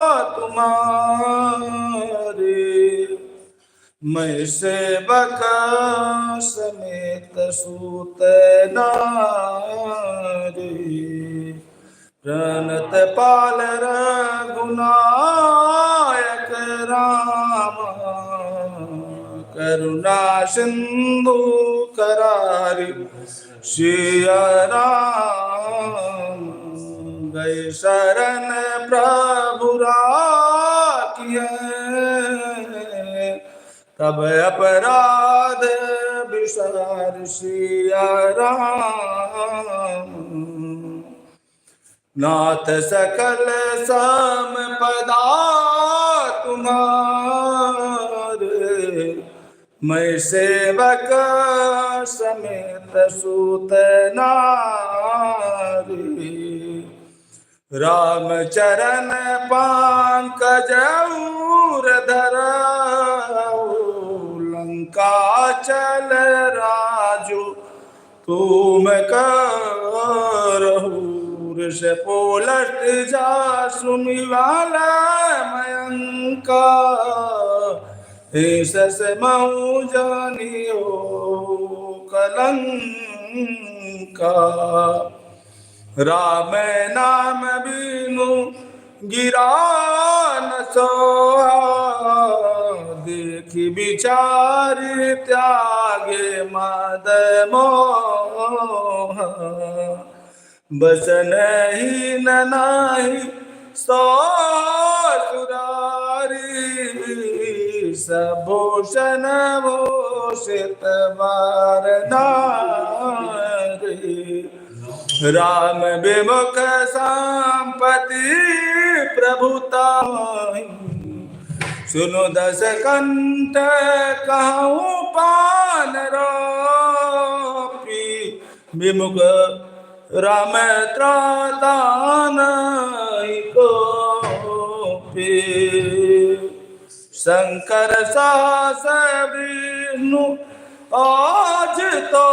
तुम्हारे, मैं सेवक समेत सूत नारी, प्रणत पाल रघुनायक राम, करुणा सिंधु करारि सिया राम, गए शरण प्रभु राखिए, तब अपराध विसार सिया राम, नाथ सकल संपदा तुम्हारे, मैं सेवक समेत सूत नारी, राम चरण पंकज धरऊ, लंका चल राजू तुम करहु, पोलट जा सुमिवाला मयंका, सस मऊ जानियो कलंका, राम नाम बिनु गिरा न सोहा, देखी विचार त्यागे मद मोह, बस नहीं नहीं सो सुरारी, सबूषण भूषित बार नारी, राम विमुख संपत्ति प्रभुता, सुनो दस कंठ कहूँ पान रोपी, विमुख राम त्रातान को पे, शंकर सास विष्णु आज तो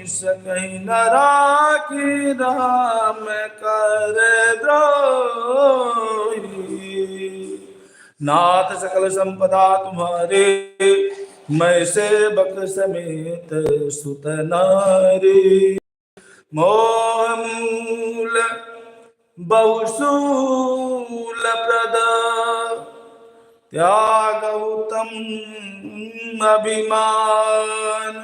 सकहीं न राखी, राम कर द्रोही, नाथ सकल संपदा तुम्हारे, मैं सेवक समेत सुत नारी, मोह मूल बहुशूल प्रद, त्याग उत्तम अभिमान,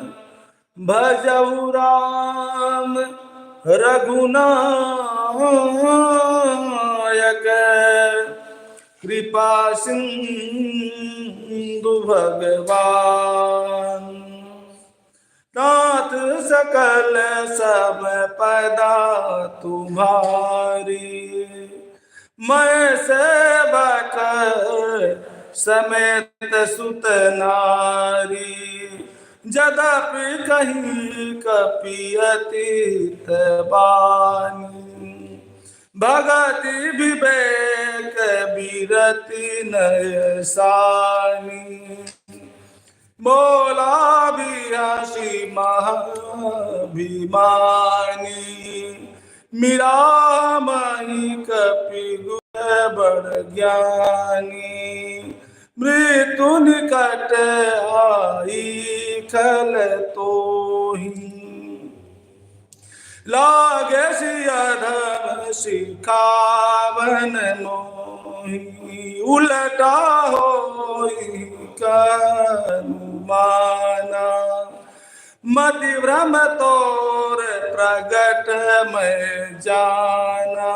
भजऊ राम रघुनायक, कृपा सिंधु भगवान, नाथ सकल सब पैदा तुम्हारी, मैं सेवक समेत सुत नारी, जदपि कहीं कपियतीत बानी, भगति विवेक विरति नयसानी, बोला बियासी महाभिमानी, मीरा मही कपि गुण बड़ ज्ञानी, मृत्यु निकट आई खल तोहि, लागे सियाधम सिखावन मोहि, उलटा होई कनुमाना, मति भ्रम तोर प्रगट में जाना,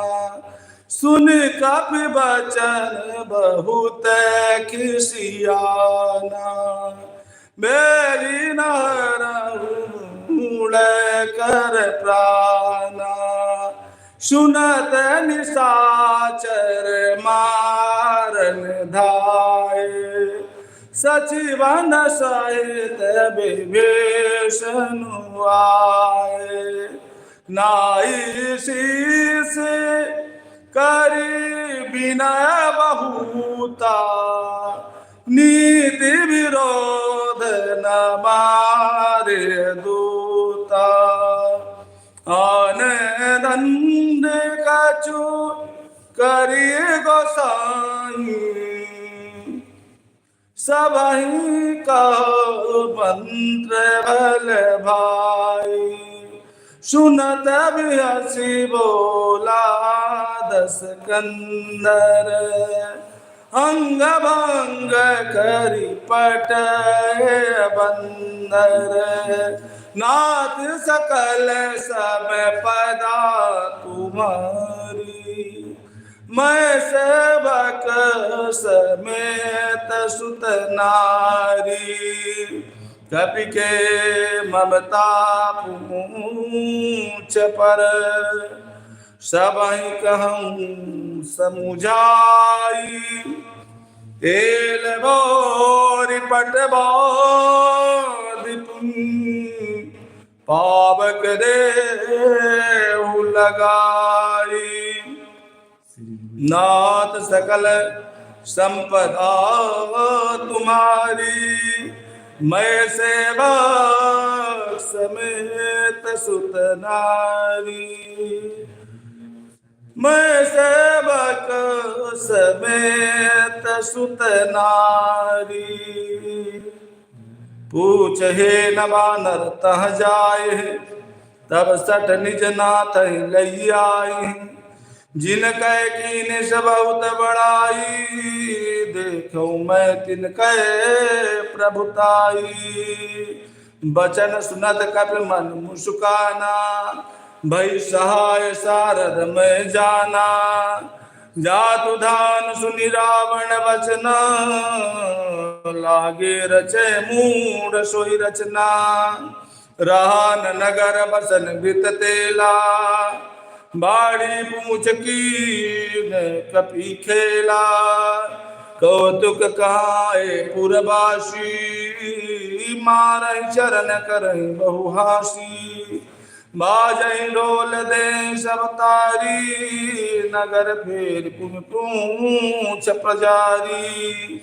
सुन कपि बचन बहुत खिसियाना, मेरी नूड़ कर प्राणा, सुनत निशाचर मारन धाये, सचिवन सहित विभीषण आए, नाई शीस करी विनय बहुता, नीति विरोध न मारे दूता, आन दंड कछु करिए गोसाई सबही का मंत्र भल भाई सुनत बिहसी बोला दस कंदर अंग भंग करी पट बंदर नाथ सकल सब पदा तुम्हारी मैं सेवक समेत सुत नारी कपि के ममता पूछ पर सबहि कहूँ समुझाई एल बोरि पट बाधिपुन पावक देहु लगाई नाथ सकल संपदा तुम्हारी मैं सेवक समेत सुत नारी मैं सेवक समेत सुत नारी पूछ हे न बानर तह जाए तब सठ निज नाथ लई आए जिन कह कीने सब बहुत बड़ाई देखो मैं तिन कह प्रभुताई बचन सुनत कपि मन मुस्काना भई सहाय सारद में जाना जातु धान सुनि रावण वचना लागे रचे मूढ़ सोई रचना रहा न नगर बसन वित तेला बाड़ी पूछ की कपि खेला कौतुक कहाए पुरबासी मारहि चरण करहि बहुहासी बाजहि ढोल दे सब तारी नगर फेर पुन पूछ प्रजारी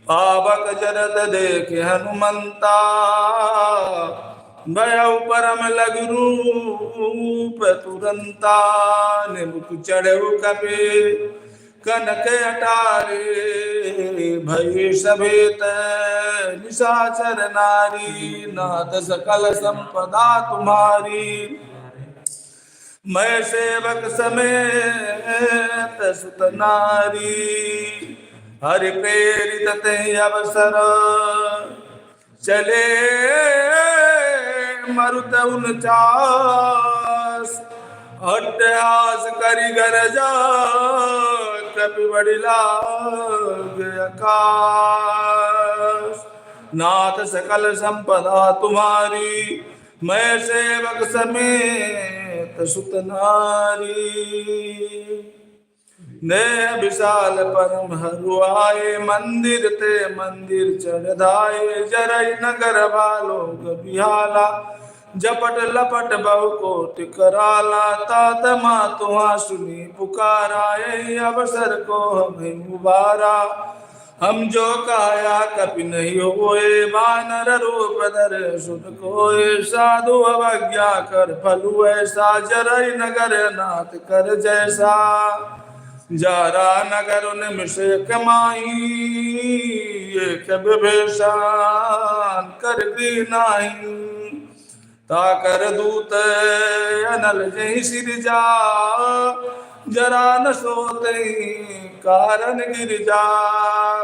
पावक जरद देखे हनुमंता भयउ परम लघु रूप तुरंता निमुख चढ़ऊ कपि कनक अटारे भय सभेत निशाचर नारी नाथ सकल संपदा तुम्हारी मैं सेवक समेत सुत नारी हरि प्रेरित ते अवसर चले मरुत 49 अट्टहास करी गरजा कपि बड़ी लाग आकाश नाथ सकल संपदा तुम्हारी मैं सेवक समेत सुत नारी ने विशाल परम हरुआए मंदिर ते मंदिर चढ़ाए जरई नगर वालों बिहाला जपट लपट बहु कोट कराला तात माँ तुहा सुनी पुकाराए अवसर को हमें उबारा हम जो काया कपि नहीं होए बानर रूप धर सुन कोय साधु अवज्ञा कर फलु ऐसा जरई नगर नाथ कर जैसा जारा नगर निमिष कमाई एक विभीषण कर दी नाही ताकर दूत अनल जहि सिरजा जरा न सोते कारण गिरजा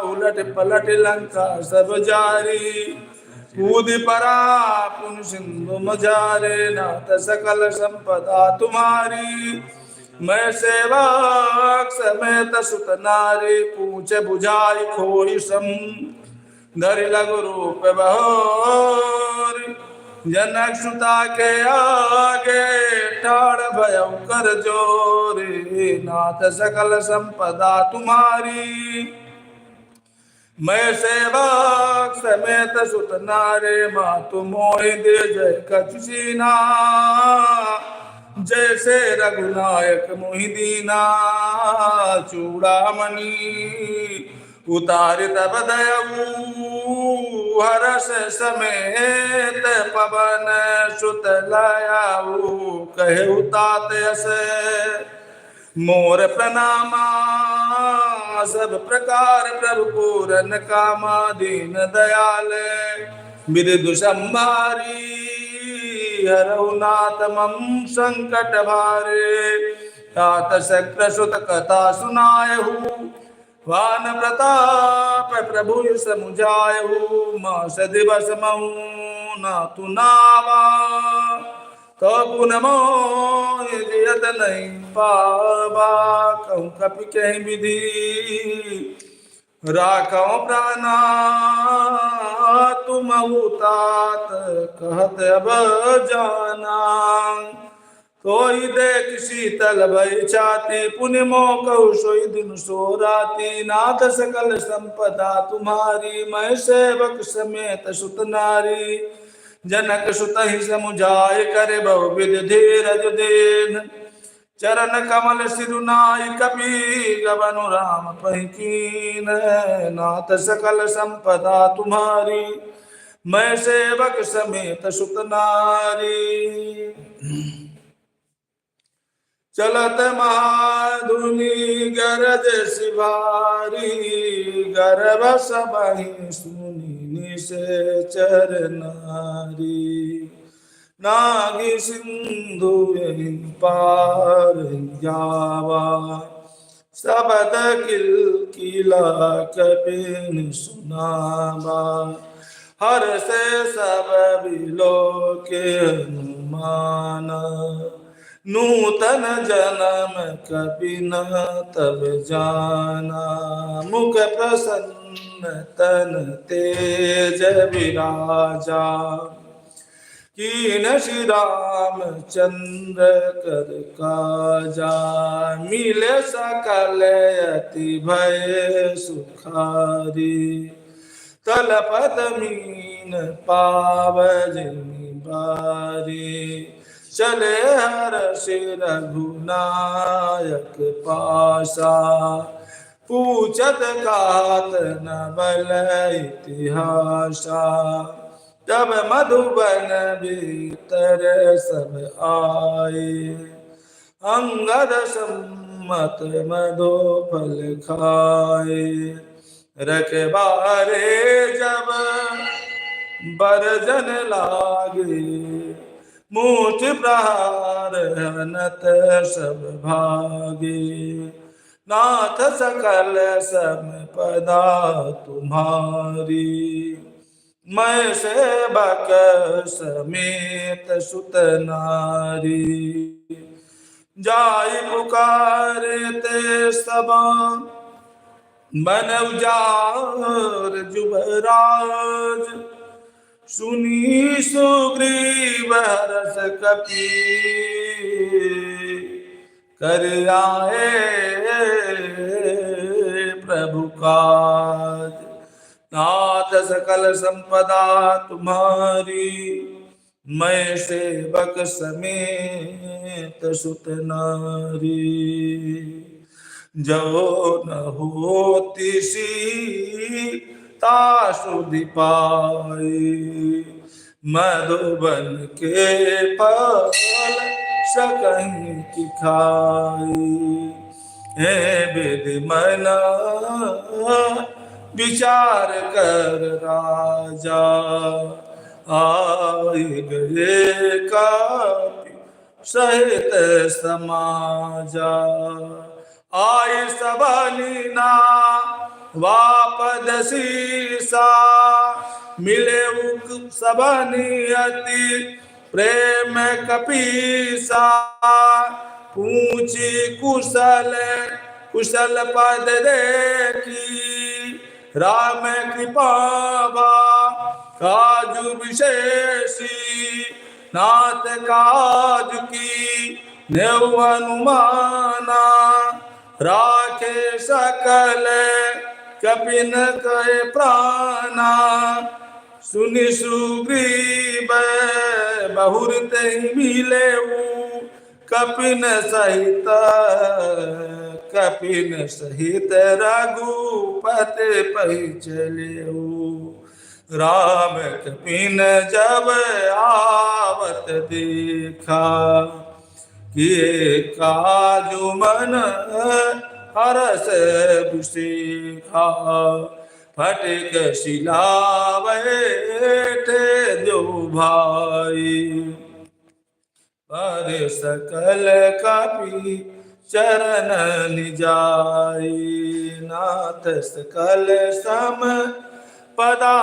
उलट पलट लंका सब जारी कूद परा पुन सिंधु मजारे नाथ सकल संपदा तुम्हारी मैं सेवक समेत सुत नारी पूछ बुझाई खोई सम धरि लघु रूप बहोर जनक सुता के आगे ठाड़ भयउ कर जोरे नाथ सकल संपदा तुम्हारी मैं सेवक समेत सुत नारे मातु मोहि दे जय कछुसीना जैसे रघुनायक मोहि दीना चूड़ामणि उतारि तब दयऊ हरस समेत पवन सुत लयाऊ कहे तात अस मोर प्रणामा सब प्रकार प्रभु पूरन कामा दीन दयाल बिरदु संभारी हरहु नाथ मम संकट भारे तात शक्र सुत कथा सुनायहु वान प्रताप प्रभु समुझायहु मास दिवस महु ना तु नावा तो पुन मोह जियत नहीं पावा कहूँ कपि कहीं विधि राखो प्राणा तुम तात कहत अब जाना कोई देख शीतल भय छाती पुण्य मो कहु सोई दिन सो राती नाथ सकल संपदा तुम्हारी मैं सेवक समेत सुत नारी जनक सुत ही समुझाय करे बहुविध धीरज देन चरण कमल सिरुनाय कपि गबनु राम पहिकीन नाथ सकल संपदा तुम्हारी मैं सेवक समेत सुत नारी चलत महाधुनि गरज शिवारी गर्भ सबहि सुनि निश्चर नारी नागी सिंधु यहि पार जावा सबद किल किला कपिन सुनावा हर से सब बिलो के अनुमाना नूतन जन्म कपि न तब जाना मुख प्रसन्न तन तेज विराजा कीन श्री राम चंद्र कर काजा मिले सकल अति भय सुखारी तलपत मीन पावज बारी चले हर सिर रघुनायक पासा पूछत गात न बल इतिहासा जब मधुबन भीतर सब आए अंगद सम्मत मधु फल खाए रखबारे जब बरजन लागे मूठ प्रहार हनत सब भागे नाथ सकल संपदा तुम्हारी मैं सेवक समेत सुत नारी जाय पुकारे ते सबा मन उजार जुबराज सुनी सुग्रीव हरस कपि कर आए प्रभु काज नाथ सकल संपदा तुम्हारी मैं सेवक समेत सुत नारी जो न होती सी तासुधि पाए मधुबन के फल सकहीं की खाई हे विधि मना विचार कर राजा आए गए कापि सहित समाजा आय सबलीना वापद सीसा मिले सबनी अति प्रेम कपीसा पूछी कुशल कुशल पद देखी राम कृपा काजु विशेषी नाथ काज की नेव अनुमाना राखे सकल कपिन कहे प्राणा सुनि सुग्रीव बहुरत मिले कपिन सहित रघुपति पहि चले राम कपिन जब आवत देखा किए काजु मन हरस विषेखा फटिक शिला बैठे जो भाई पर सकल कपि चरण निजाई नाथ सकल सम पदा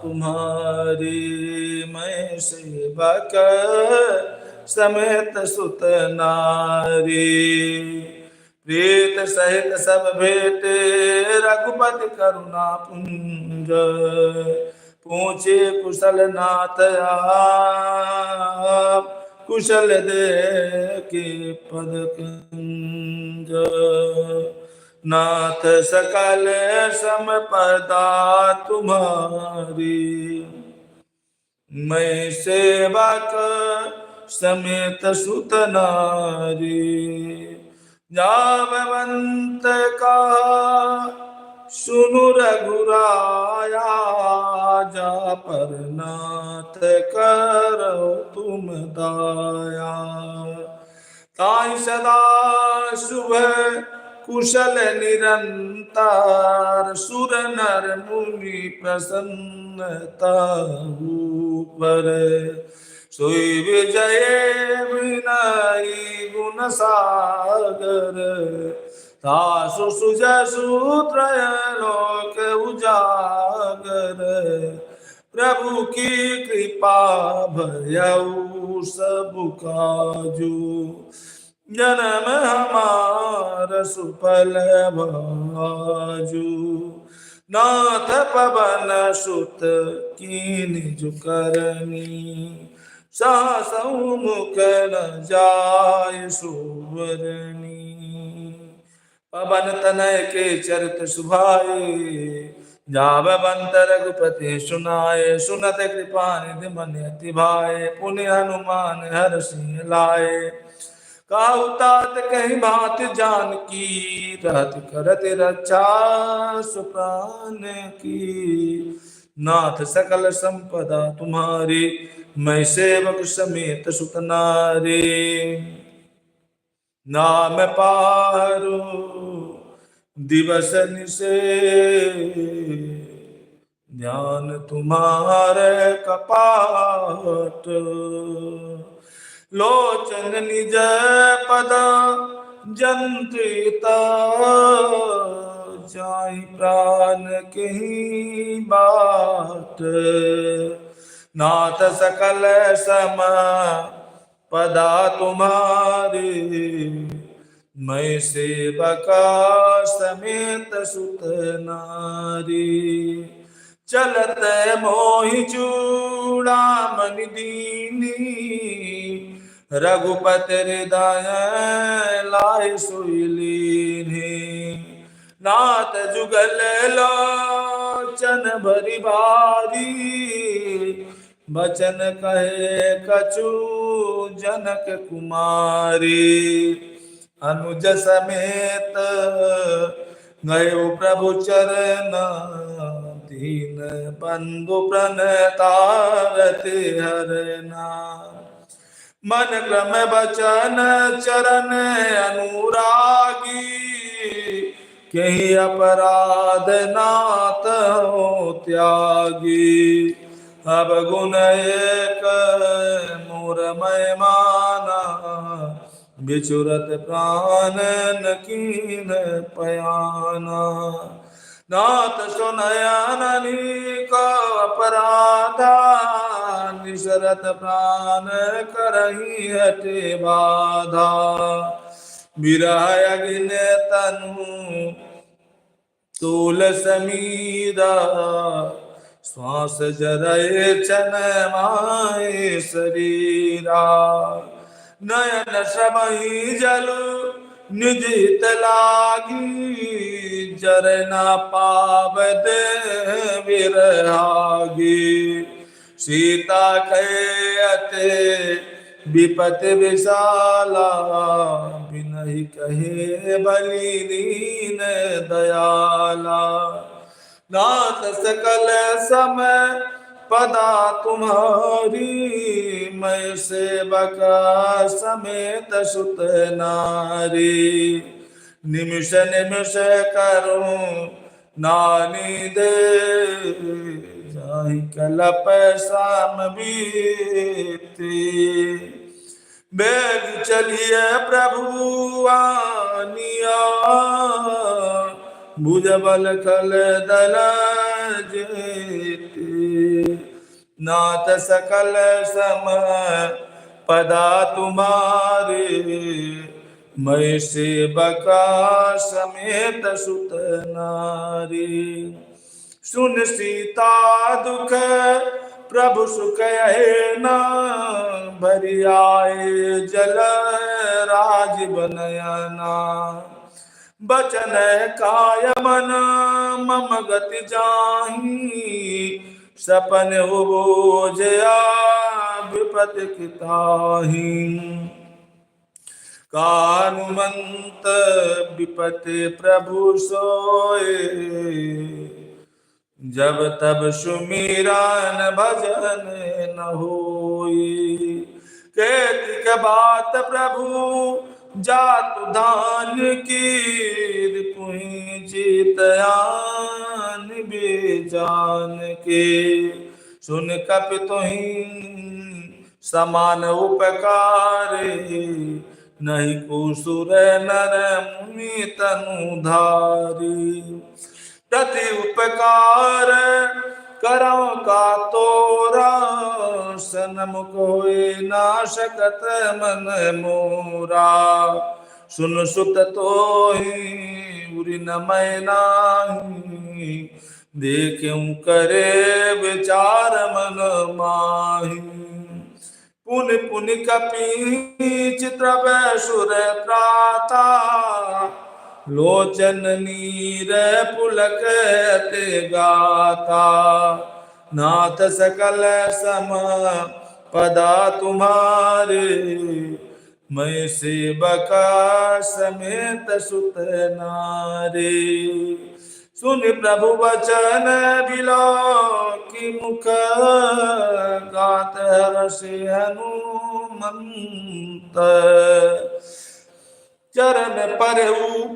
तुम्हारी मैं सेवक समेत सुत नारी प्रीत सहित सब भेटे रघुपति करुणा पुंज पूछे कुशल नाथ आप कुशल दे के पद कुंज नाथ सकल समपदा तुम्हारी मैं सेवक समेत सुत नारी जाबवंत का सुनु रघुराया जा पर नाथ करो तुम दाया ताई सदा शुभ कुशल निरंतर सुर नर मुनि प्रसन्नता पर सोई विजय विनय गुण सागर तासु सुजसु त्रय लोक उजागर प्रभु की कृपा भयउ सब काजू जन्म हमार सुफल भाजू नाथ पवन सुत कीन करनी सहसौ मुख न जाय सुवरनी पवन तनय के चरित सुभाए जाबवंत रघुपति सुनाए सुनत कृपा निधि मन अति भाए पुण्य हनुमान हर सिंह लाए काहू तात कहीं भात जान की रहत करत रक्षा सुप्राण की नाथ सकल संपदा तुम्हारी मैं सेवक समेत सुत नारी नाम पारो दिवस निशे ध्यान तुम्हारे कपाट लोचन निज पद जंत्रिता जाई प्राण कहीं बाट नाथ सकल सम पदा तुम्हारे मैं सेवका समेत सुत नारी चलत मोहि चूड़ामणि दीनी रघुपति हृदय लाय सुईलीनी नाथ जुगल लोचन भरी भारी बचन कहे कछु जनक कुमारी अनुज समेत गयो प्रभु चरण दीन बंधु प्रणतारति हरना मन क्रम बचन चरण अनुरागी कहीं अपराध नाथ हो त्यागी अब गुण एक मोर मैं माना बिचुरत प्राण न कीन पयाना नाथ सुनयननी का अपराधा निशरत प्राण करही हटे बाधा विरह अग्नि तनु तूल समीरा श्वास जरय चन माए शरीरा नयन सबही जल निजित लागी जर न पावद विरहागी सीता कहते विपति विशाला बिनहि कहे बलि दीन दयाला नाथ सकल समय पदा तुम्हारी, मैं सेवक समेत सुत नारी। निमिष निमिष करूं नानी दे, जाहि कलप शाम बीती। बेग चलिए प्रभु आनिया, भुजबल कल दल जेती। नाथ सकल सम पदा तुम्हारे, मैं सेवका समेत सुत नारी। सुन सीता दुख प्रभु सुख न, भरि आए जल राज बनयना। बचन काय मन मम गति जाहि, सपन उबोजया विपत किताहि। कानुमंत विपत प्रभु सोए, जब तब सुमिरन भजन न होई। कैतिक बात प्रभु जातु धान की, पुहि जीत आन बेजान के। सुन कप तुहि समान उपकारे, नहीं को सुर नर मुनि तनु धारी। प्रति उपकार करो का तोरा, सनमुख होए नाशकत मन मोरा। सुन सुत तोहि उरि न मैं नाही, देखूं करे विचार मन माही। पुनि पुनि कपि चित्रव सुर प्राता, लोचन नीर पुलक ते गाता। नाथ सकल सम पदा तुम्हारे, मैं सेवका समेत सुत नारे। सुन प्रभु वचन बिलो की मुख, गात रस हनुमंत। चरण पर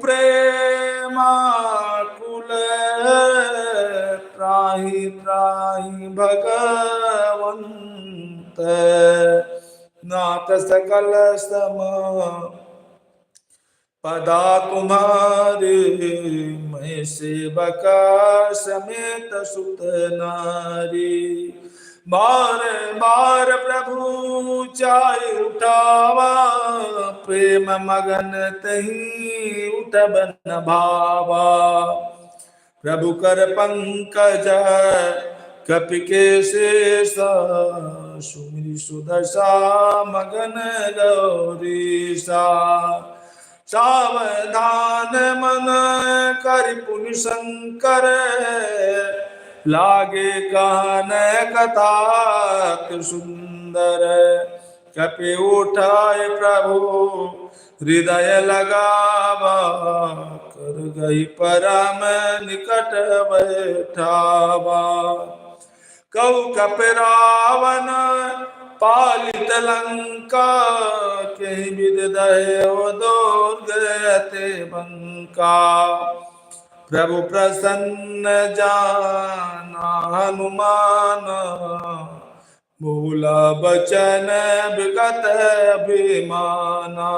प्रेमा कुल, त्राहि त्राहि भगवंत। नाथ सकल सम पदा तुम्हारे, मैं सेवका समेत सुत नारी। बार बार प्रभु चाहे उठावा, प्रेम मगन तही उठब न भावा। प्रभु कर पंकज कपि के शेषा, सुमिरि सुदशा मगन गौरीसा। सावधान मन कर पुनि शंकर, लागे कान कथा सुंदर। कपि उठाए प्रभु हृदय लगावा, कर गई परम निकट बैठावा। कौ कपि रावण पालित लंका, के विद दयो दुर्गते बंका। प्रभु प्रसन्न जाना हनुमान, भूला बचन विगत अभिमाना।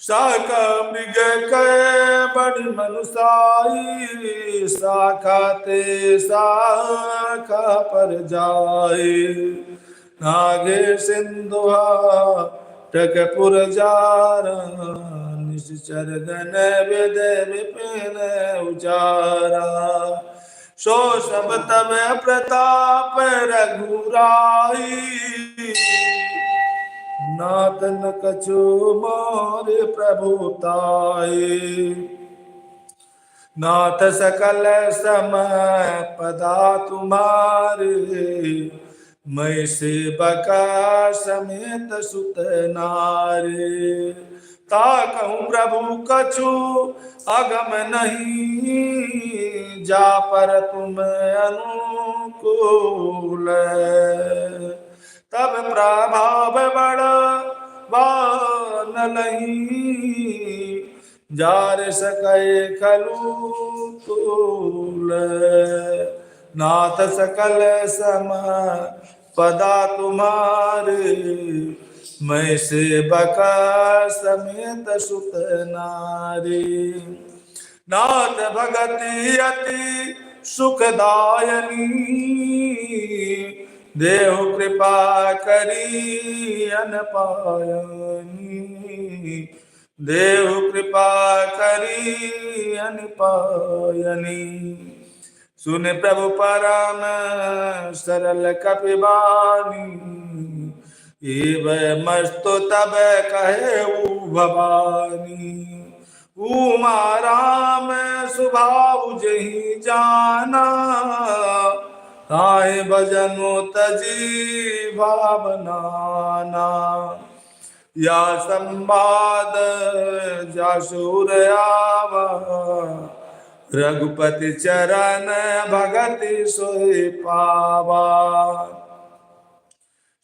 शाखा मृग के बड़ मनुसाई, शाखा ते शाखा पर जाए। नागे सिंधुआ टकपुर जारा, निश्चर गण वेद विपिन उजारा। सो सब तब प्रताप रघुराई, नाथ न कछु मोरे प्रभुताई। नाथ सकल समय पदा तुम्हारे, मैं सेवका समेत सुत नारे। ता कहूँ प्रभु कछु अगम नहीं, जा पर तुम अनुकूल। तब प्रभाव बड़ा बान नहीं, जार सकै खलु तूल। नाथ सकल सम पदा तुम्हारे, मैं सेवक समेत सुत नारी। नाथ भगति अति सुखदायनी, देव कृपा करी अनपायनी। देव कृपा करी अनपायनी। सुन प्रभु परम सरल कपिबानी, एव मस्तु तब कहे भवानी। उमा राम स्वभाव जही जाना, ताहि भजनु तजी भावनाना। या संवाद जासुर आवा, रघुपति चरण भगति सोई पावा।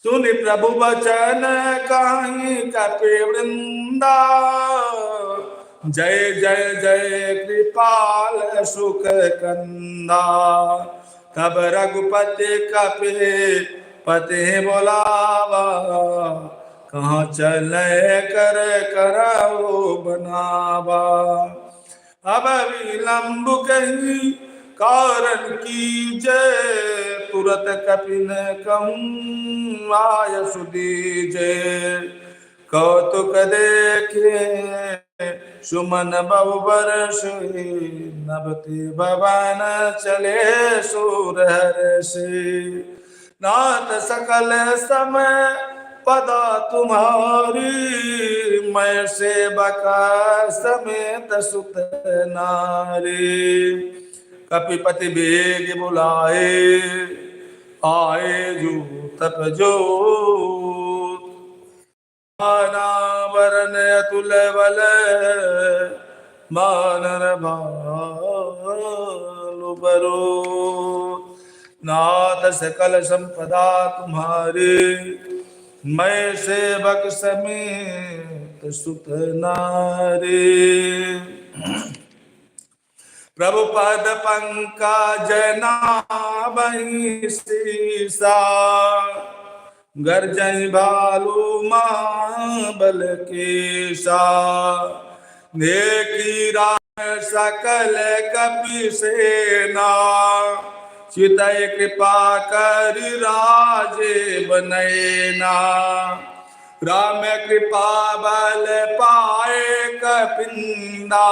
सुनि प्रभु वचन कहीं कपि वृंदा, जय जय जय कृपाल सुख कंदा। तब रघुपति कपि पति बोलावा, कहाँ चले कर करऊ बनावा। अब विलंब कहीं कारण कीजय, तुरत कपिन कहूँ आय सुदीजे। कौतुक देखे सुमन बहु बरस, नभति भवन चले सूर हर्षि। नाथ सकल समय पदा तुम्हारी, मैं सेवक समेत सुत नारी। कपिपति बेग बुलाए, आए जो तप जो। वरण अतुल बल, मानर भालु बरो। नाथ सकल संपदा तुम्हारे, मैं सेवक समेत सुत नारी। प्रभु पद पंकज नाभि सीसा, गर्जन भालू महाबल केसा। नेकी राम सकल कपि सेना, चितय कृपा करि राजे बनैना। राम कृपा बल पाए कपिंदा,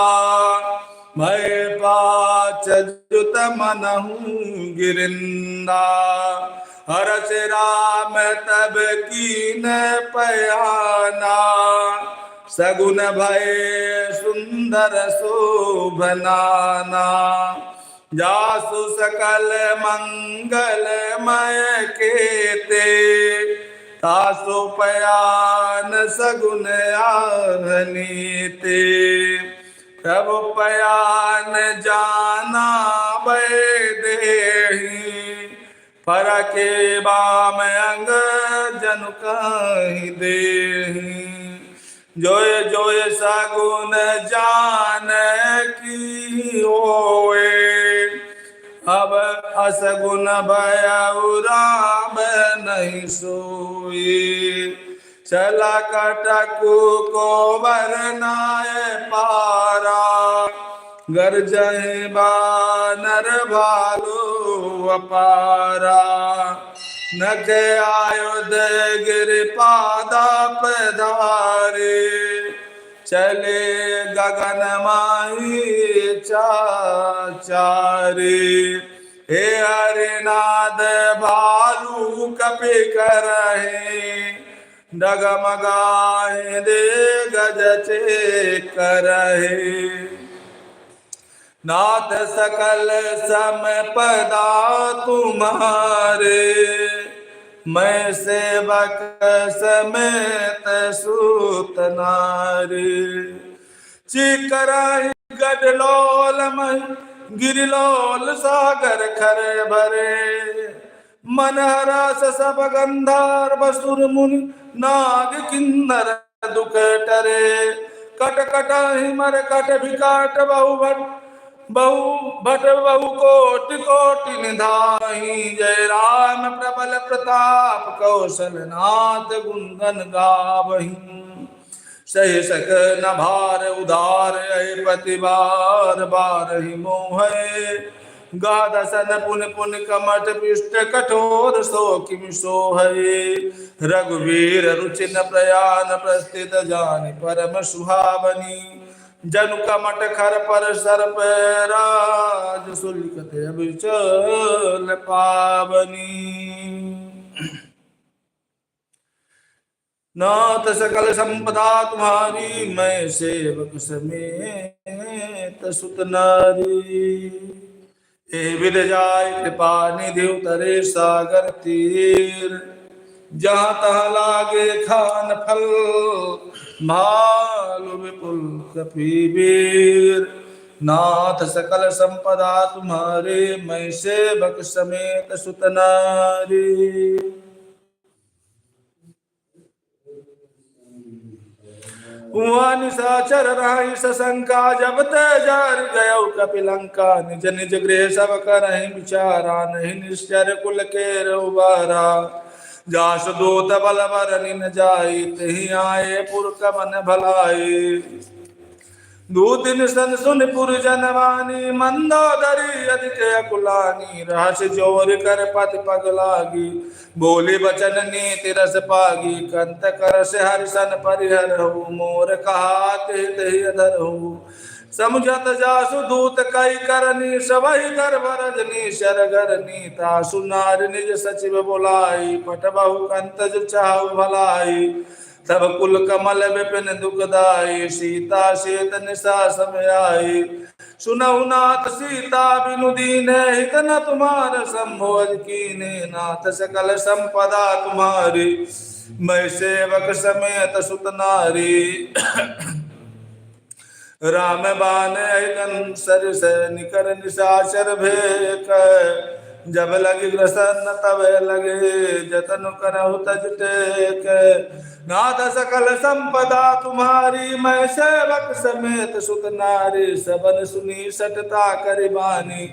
मैं पाच जुत मनहु गिरिंदा। हरष राम तब कीन पयाना, सगुन भय सुंदर शोभनाना। जासु सकल मंगलमय केते, तासु पयान सगुन आहनीते। प्रभु पयान जाना भय देहि, परके बाम अंग जनु कहि देहि। जोय जोय सगुन जान की होए, अब असगुन भयउ राम नहीं सोई। चला कटकु को बरनाय पारा, गर्जय बानर भालू अपारा। नख आयुध गिर पादा पधारे, चले गगन माही चाचारे। हे हरिनाद भालू कपि करहे, डगमगाए दे गज करहे। नाथ सकल संपदा तुम्हारे, मैं सेवक समेत सूत नारी। चिकराई गडलोल मही गिरिलोल सागर खरे भरे। मनहरस सब गंधर्व सुर मुनि नाग किन्नर दुख टरे। कट कट हिमर कट विकट बहु भट बहु कोटि कोटि निधाहि। जय राम प्रबल प्रताप कौशल नाथ गुणगन गावहि। सही सक न भार उदार पति बार बारहि मोहे। गादसन पुन पुन कमठ पृष्ठ कठोर सो किम सोहै। रघुवीर रुचि न प्रयाण प्रस्थित जानि परम सुहावनी। जनु कमठ खर पर सर्प राज सुलिकत अभिचल पावनी। नाथ सकल संपदा तुम्हारी मैं सेवक समेत सुत नारी। ए विद जाय कृपा निधि उतरे सागर तीर। जहाँ तहाँ लागे खान फल भालु विपुल कपीवीर। नाथ सकल संपदा तुम्हारे मैं सेवक समेत सुत नारी। हुआ निशाचर रहि सशंका जब तेजर गयो कपिलंका। निज निज गृह सब करहि विचारा नहीं निश्चर कुल के रउबारा। जास दूत बल बरनि न जाई तहि आए पुरकमन भलाई। दूतिन सन सुन पुरजनवानी मंदोदरी अधिक अकुलानी। रहस जोर कर पति पग लागी बोली बचन नीति रस पागी। कंत कर से हरिशन परिहरहु मोर कहा ते अधरहु। समुझत जासु दूत कई करनी सबहि गर्भ रजनी शरगरनी। तासु नारी निज सचिव बोलाई पटबहु कंत जो चाहु भलाई। तब कुल कमल विपिन दुखदाई सीता शेत निशा समयाई। सुनहु नाथ सीता बिनु दीने हित न तुम्हार संभोज कीने। नाथ सकल संपदा तुम्हारी मैं सेवक समेत सुत नारी। राम बान अहिगन सर से निकर निशाचर भेक। जब लगी ग्रसन तब लगे जतन करहु तज टेक। नाथ सकल संपदा तुम्हारी मैं सेवक समेत सुत नारी। सबन सुनी सटता करिबानी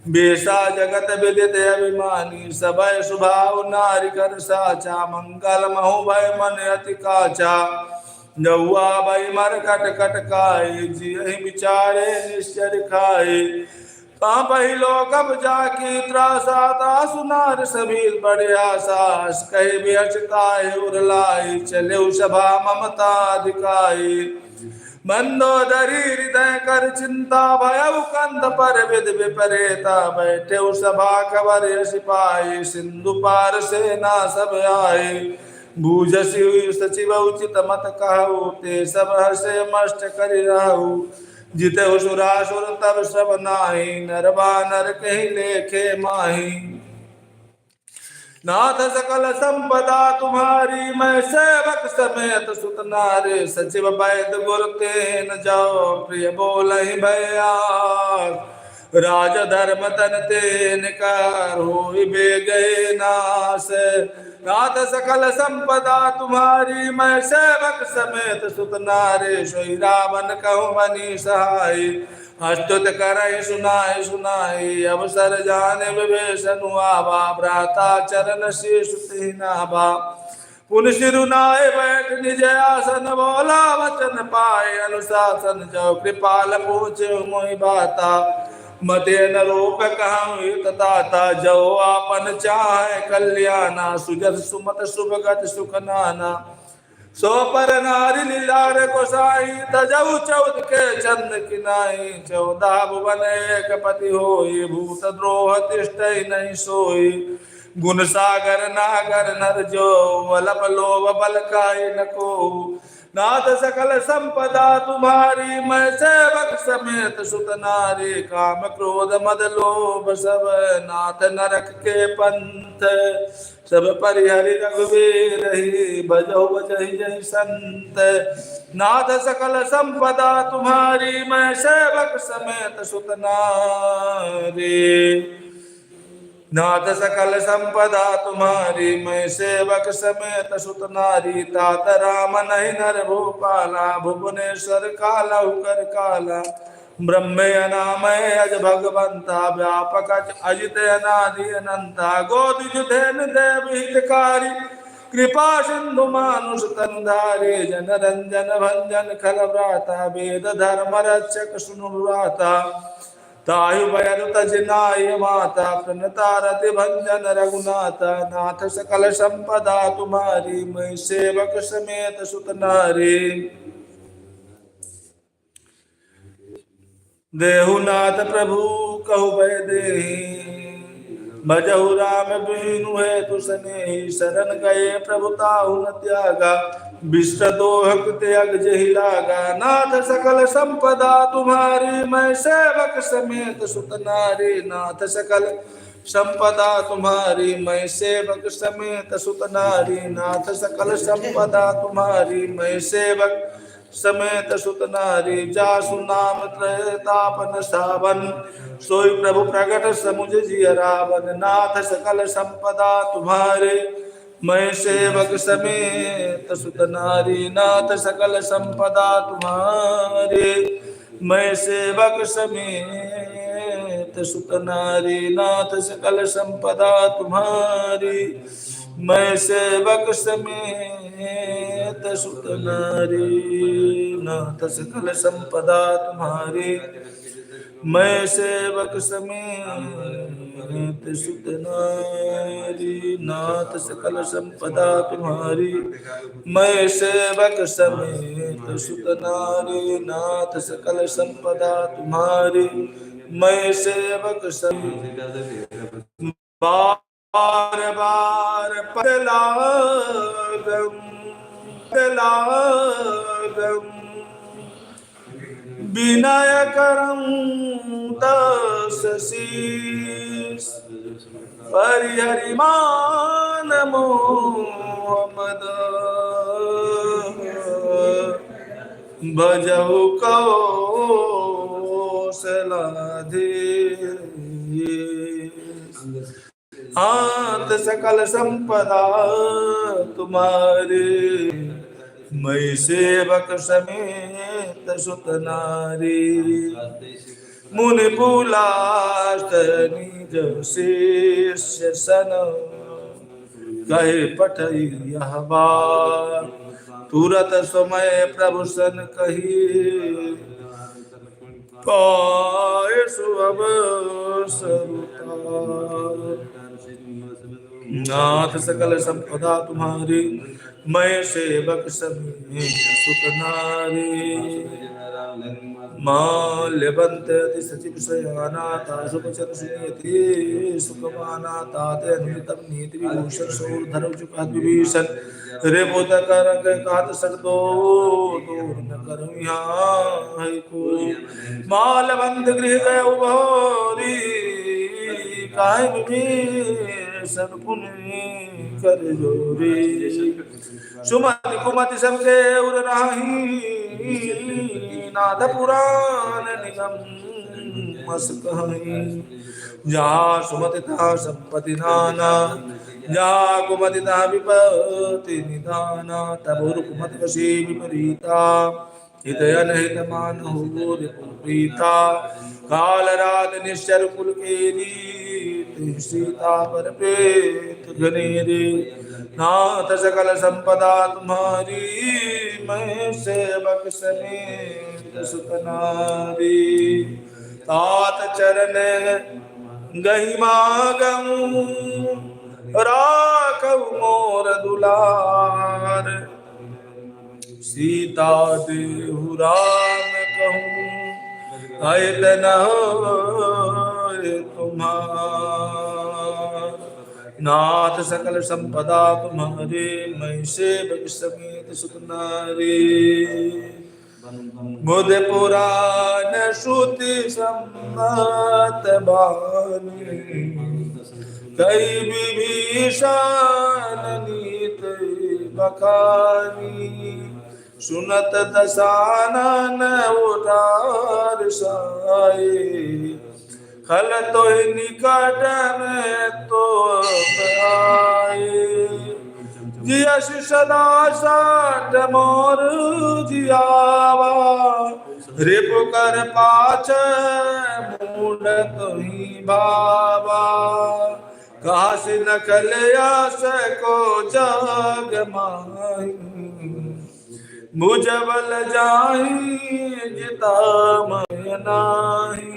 बेसा जगत विदित अभिमानी। सबय सुभाव नारी कर साचा मंगल महु भय मन अति काचा। नौआ भई मर कट कट खाए जिहि विचारे निश्चर खाए। कहाँ लोकब जाकी त्रासा तासु नार सभी बढ़िया सास। कहे बेचताए उरलाई चले सभा ममता अधिकाई। मंदोदरी हृदय कर चिंता भयउ कंध पर विद विपरेता। बैठे सभा कबर सिपाही सिंधु पार सेना सब आए। बूझसी हुई सचिव उचित मत कहु ते सब हसे मष्ट करि रहु। जिते सुरासुर तब सब नाही नरवा नर कहीं लेखे माही। नाथ सकल संपदा तुम्हारी मैं सेवक समेत सुत नारी। सचिव वैद गुर ते न जाओ प्रिय बोलहि भैया। राज धर्म तन ते निकार होई बेगए नास। नाथ सकल संपदा तुम्हारी मैं सेवक समेत सुत नारी। सोई रावण कहु मनी सहाय अस्तुत करहि सुनाय सुनाई। अवसर जाने विभीषण आवा भ्राता चरण शीश नाभा। पुन सिरुनाय बैठ निज आसन बोला वचन पाए अनुशासन। जो कृपाल पूछे मोहि बाता मते न रूप कहूँ तथा। जो आपन चाहे कल्याणा सुजस सुमत सुभगत सुख नाना। सो पर नारी लीलार गोसाई तजऊ चौथ के चंद किनाई। 14 भुवन एक पति होई भूत द्रोह तिष्ठई नहीं सोई। गुण सागर नागर नर जो वलप लोभ बल काई न को। नाथ सकल संपदा तुम्हारी, मैं सेवक समेत सुत नारी। काम क्रोध मद लोभ सब नाथ नरक के पंथ, सब परिहरि रघुवीर ही, भजो बजहि जय संत। नाथ सकल संपदा तुम्हारी, मैं सेवक समेत सुत नारी। नाथ सकल संपदा तुम्हारी, मैं सेवक समेत सुत नारी। तात राम नहीं नर भूपाला, भुवनेश्वर काला कर काला। ब्रह्मे अनामय अज भगवंता, व्यापक अजित अनादि अनंता। गोदि जुधेन देव हितकारी, कृपा सिंधु मानुष तनुधारी। जन रंजन भंजन खल व्राता, वेद धर्म रक्षक सुनु व्राता। तायु बयनु तजनाय माता, प्रणता रति भंजन रघुनाथा। नाथ सकल संपदा तुम्हारी, मैं सेवक समेत सुत नारी। देहु नाथ प्रभु कहु भय देहि, भजहु राम बीनु हेतु सनेहि। शरण गए प्रभु ताहु न त्यागा, विष्ट दोहक त्याग जहि लागा। नाथ सकल संपदा तुम्हारी, मैं सेवक समेत सुत नारी। नाथ सकल संपदा तुम्हारी, मैं सेवक समेत सुत नारी। नाथ सकल संपदा तुम्हारी, मैं सेवक समेत सुत नारी। जासु नाम त्रयतापन सावन, सोई प्रभु प्रगट समुझ जिय रावण। नाथ सकल संपदा तुम्हारे, मैं सेवक समेत सुत नारी। नाथ सकल संपदा तुम्हारे, मैं सेवक समेत सुत नारी। नाथ सकल संपदा तुम्हारी, मैं सेवक समेत सुत नारी। नाथ सकल संपदा तुम्हारी, मैं सेवक समेत सुत नारी। नाथ सकल संपदा तुम्हारी, मैं सेवक समेत सुत नारी। नाथ सकल संपदा तुम्हारी, मैं सेवक समेत। बार बार पदलागम पदलागम, विनय करम दास शीस। परिहरि मान मोहम्मद, भजहु कौशलाधीश। हाथ सकल संपदा तुम्हारे, मैं सेवक समेत सुत नारी। मुनि पुलास्त निज शिष्य सन, कहे पठई यह बात। तुरत समय प्रभु सन कही, पाए सुअवसर। नाथ सकल संपदा तुम्हारी, मैं सेवक समेत सुत नारी। माल्यवंत अति सचिव शयानाता, सुखचर सुनीति सुखमानाता। ते अनुतम नीति विभूषण, सूर धर्म चुकात विभीषण। रेपोत करंग कात सकदो, दूर न करूं यहाँ है को। मालवंत गृह गए उभौरी, काहे विभीषण पुनि कर जोरी। सुमति कुमति सबके उर राही, नाथ पुराण निगम मस कहीं। जहाँ सुमति तहाँ संपत्ति नाना, जहाँ कुमति तहाँ विपत्ति निधाना। तब कुमति वशी विपरीता, हितय हित मान हो प्रीता। काल रात निश्चर कुल केरी, सीता पर पेत घनेरी। नाथ सकल संपदा तुम्हारी, मैं सेवक समेत सुत नारी। तात चरण गहिमागम, राखऊ मोर दुलार। सीता देहु राम कहूँ, अयत न होय तुम्हार। नाथ सकल संपदा तुम्हारे, मैं सेवक समेत सुत नारी। बुध पुराण श्रुति सम्मत बानी, कई विभीषण नीत बखानी। सुनत दसानन उठार साए, खल तो निकट में तो आए। जियस सदा साठ मोर जियावा, रिपु कर पाछ मूड तुही बाबा। कहा से न कलया को जग माही, भुजबल जाही जिता मैं नाही।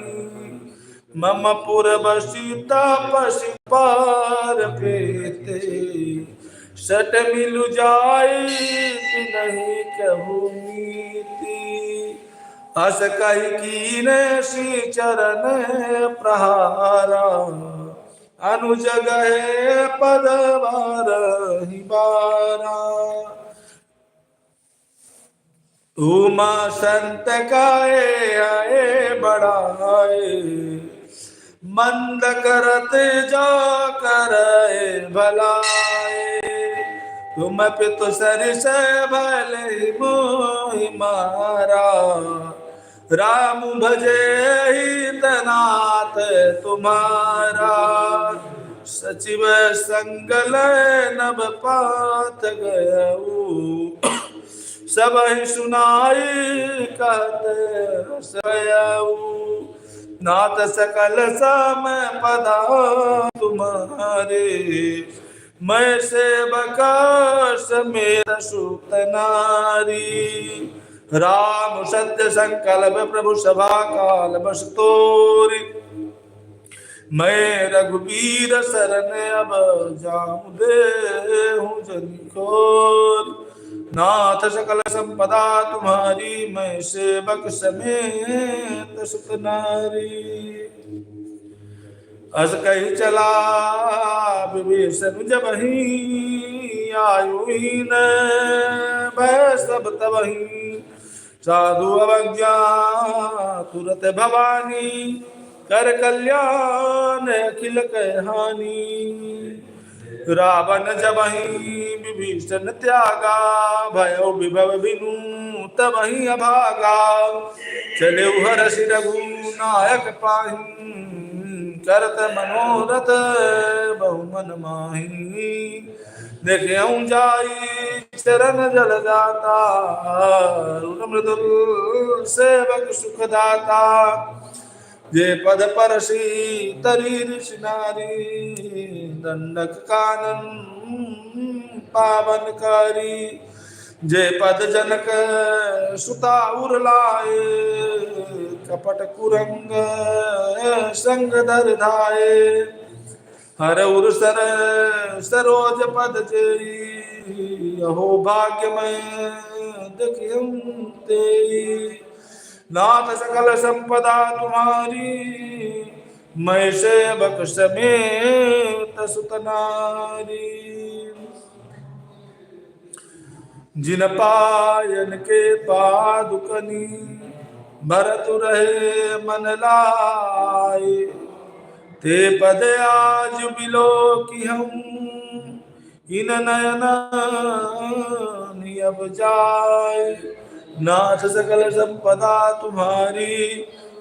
मम पुरबसिता पशु पार पेते, सट मिलु जाए नहीं कहू नीति। अस कही कीने श्री चरण प्रहारा, अनुजग पद बारहि बारा। उमा संत काए आए बढ़ाए, मंद करत जा कर भलाए। तुम पितु सरिस भले मोहि मारा, राम भजे हितनाथ तुम्हारा। सचिव संगल नभ पात गयऊ, सब ही सुनाई कहते सयऊ। नाथ सकल सम पदा तुम्हारे, मैं सेवक समेत सुत नारी। राम सत्य संकल्प प्रभु सभा काल बस तोरी, मैं रघुबीर शरण अब जाऊं देहूं जनिकोर। नाथ सकल संपदा तुम्हारी, मैं सेवक समेत सुत नारी। अस कही चला विभीषण जबहि, आयुहीन भय सब तबहि। साधु अवज्ञा तुरत भवानी, कर कल्याण अखिल कहानी। रावण जबहि विभीषण त्यागा, भयो विभव बिनु तबहि अभागा। चले हरषि रघुनायक पाहि, करत मनोरथ बहु मन माही। देखेऊं जाई चरण जल जाता, मृदुल सेवक सुखदाता। जे पद परसी तरी ऋषि नारी, दंडक कानन पावनकारी। जे पद जनक सुता उरलाए, कपट कुरंग संग धर धाये। हर उर सर सरोज पद जेई, अहो भाग्य मैं देखियम तेई। नाथ सकल संपदा तुम्हारी, मैं सेवक समेत सुत नारी। जिन पायन के पादुकनी, भरत रहे मन लाए। ते पद आज बिलो की हम, इन नयन अब जाए। नाथ सकल संपदा तुम्हारी,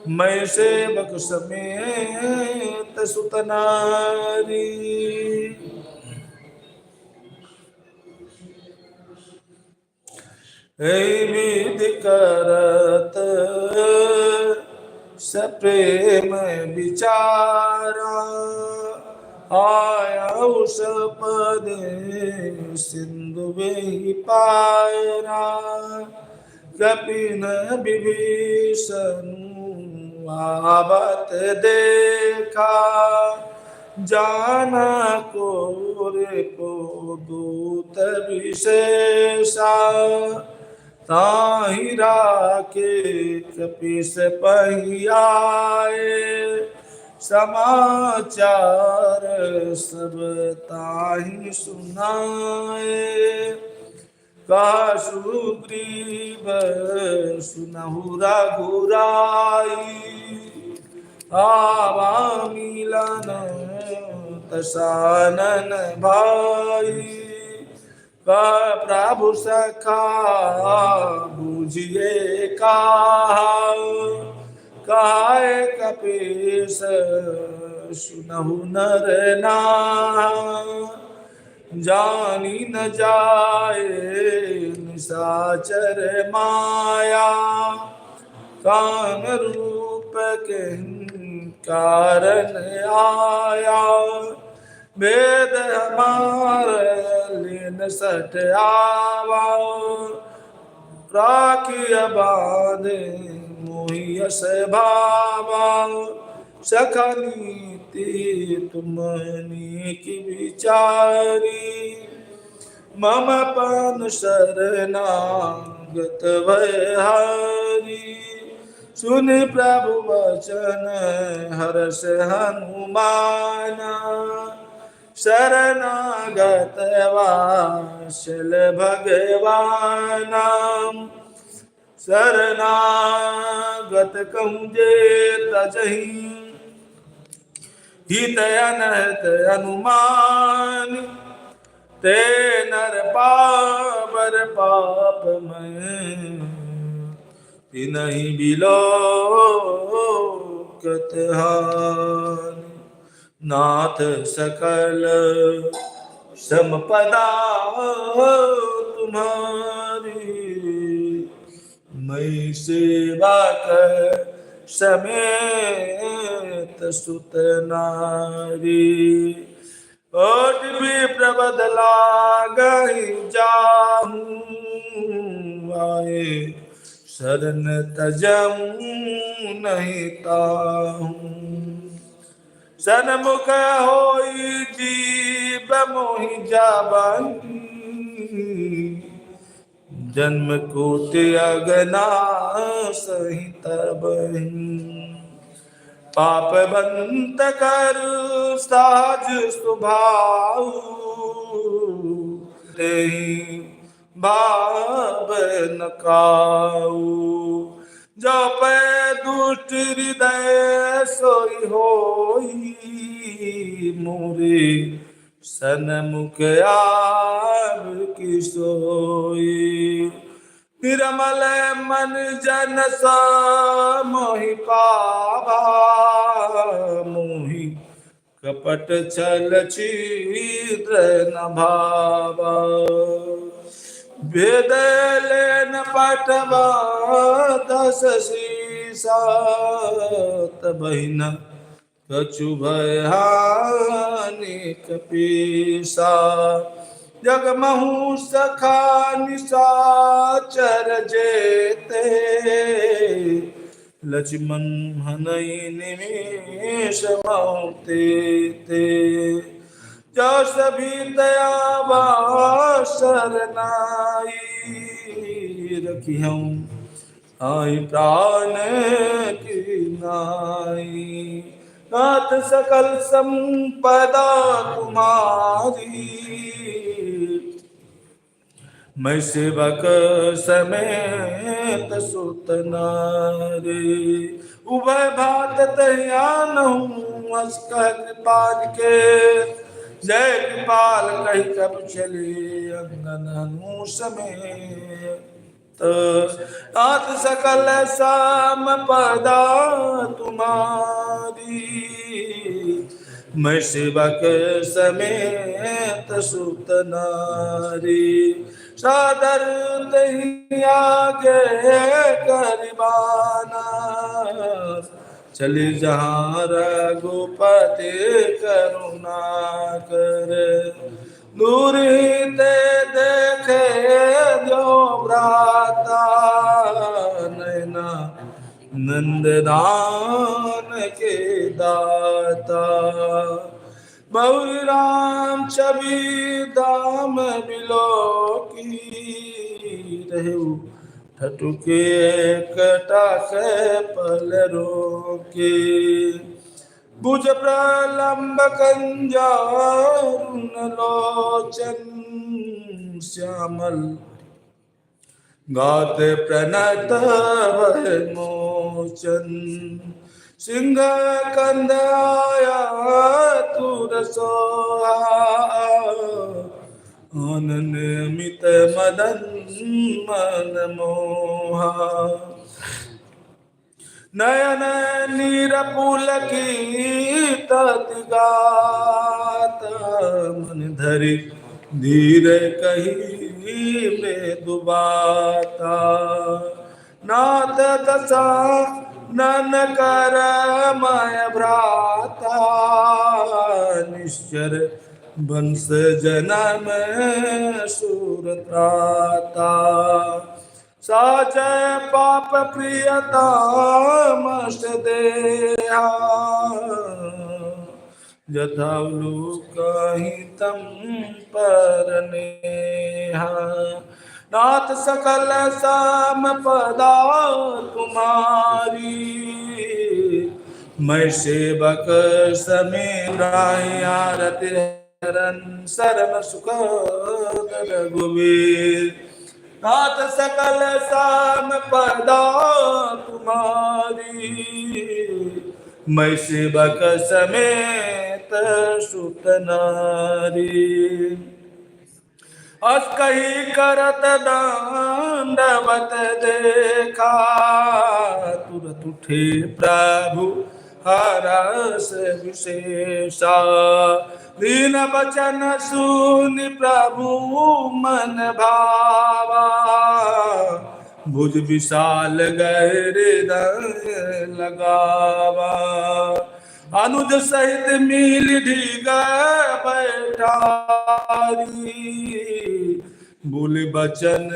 मैं सेवक समेत सुत नारी। विधि करत सप्रेम विचारा, आया उस पद सिंधु में पायरा। कपिन विभीषण आवत देखा, जाना को रे को दूत विशेषा। ताहि राके कपिस पहियाए, समाचार सब ताहि सुनाए। कहा सुग्रीव सुनहु रघुराई, आवा मिलन दशानन भाई। कह प्रभु सखा बुझिए कहा, काय कपीस सुनहु नर नाथ। जानी न जाए निशाचर माया, कान रूप के कारण आया। वेद हमार लीन सट आवा, राखिय बांधे मोहियस भावा। सखा नीति तुमनी की विचारी, मम पन शरणागत भयहारी। सुन प्रभु वचन हर्ष हनुमाना, शरणागत वासल भगवाना। शरणागत कहूँ जे तजहि, हित अनहत हनुमान। ते नर पावर पाप में, तिनहि बिलोकत हानि। नाथ सकल संपदा तुम्हारी, मैं सेवा कर समेत सुत नारी। ओट भी प्रबद लागहि जाहूँ, आए शरण तजमूँ नहीं ताहूँ। सन्मुख होई जीव मोहि जाबहि, जन्म कोटि अगना सहित बहि। पाप बंत कर साज स्वभाव, तेहि भाव न काऊ। जो पै दुष्ट हृदय सोई होई, मोरे सन्मुख आव की सोई। निर्मल मन जन सा मोहि पावा, मोहि कपट छल छिद्र न भावा। वेद लेन पठवा दस शीसा, तबहि न कछु भय हानि कपीसा। जगमहु सखा निशाचर जेते, लक्ष्मण हनहि निमेष महु तेते। जो सभी दयावा शरनाई, रखिहऊँ आई प्राण की नाई। नाथ सकल संपदा तुम्हारी, मैं सेवक समेत सुत नारी। उभय भात तहियानहूँ हस कह कृपाल के, जय कृपाल कही कब चले अंगन हनु समेत। नाथ सकल संपदा तुम्हारी, मैं सेवक समेत सुत नारी। सादर तहि आगे करिबाना, चली जहाँ रघुपति करुणा कर। दूर ते देखे जो भ्राता, नैना नंददान के दाता। बहु राम छवि दाम बिलो की, रहु ठटुके कटा से पल रोके। भुज प्रलम्ब कंजारुण लोचन श्यामल गाते प्रणत मोचन सिंह कंदाया तुर सोहा आनन मित मदन मन मोहा नयन नीरपुल की ततिगात मन धरि धीर कही में दुबाता नाथ दशा नन कर मय भ्राता निश्चर वंश जनम सुरत्राता साच पाप प्रियतामष्ट देहा यथावलोकहितं परनेहा नाथ सकल संपदा तुम्हारी मैं सेवक समीराय आरति हरन शरण सुख रघुवीर नाथ सकल संपदा तुम्हारी मैं सेवक समेत सुत नारी अस कही करत दंडवत देखा तुरत उठे प्रभु हरस विशेषा दीन बचन सुनि प्रभु मन भावा भुज विशाल हृदय लगावा अनुज सहित मिल ढीग बैठारी बोल बचन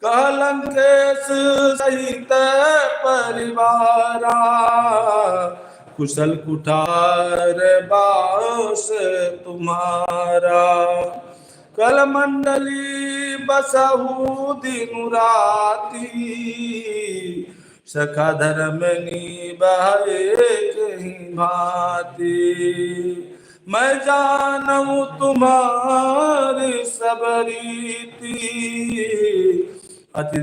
कहलंकेश सहित परिवारा कुशल कुठार बास तुम्हारा कल मंडली बसहु दिनु राती सखा धर्म निभाए कहीं भांति मैं जानू तुम्हारी सब रीति अति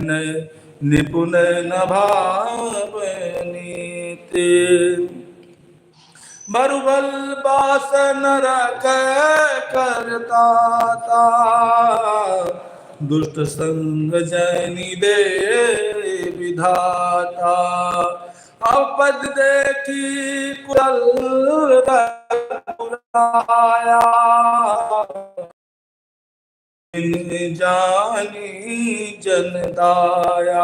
निपुण न भाव नीति बरुबल बासन रख करता था दुष्ट संग जैनी दे विधाता अपद देखी कुल जानी जनदाया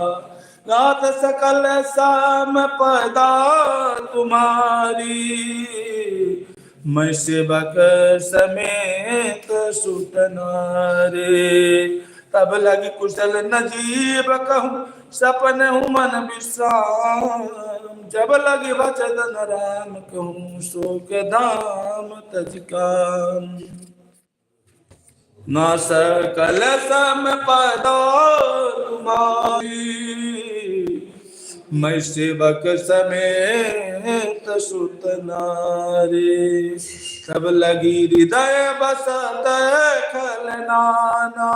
नाथ सकल संपदा तुम्हारी मैं सेवक समेत सुत नारे तब लगी कुशल नजीब कहूँ सपन हूँ मन विश्राम जब लगी वचन राम कहूँ शोक धाम तजकाम न सकल संपदा तुम्हारी मैं सेवक समेत सुत नारी तब लगी हृदय बसत खलनाना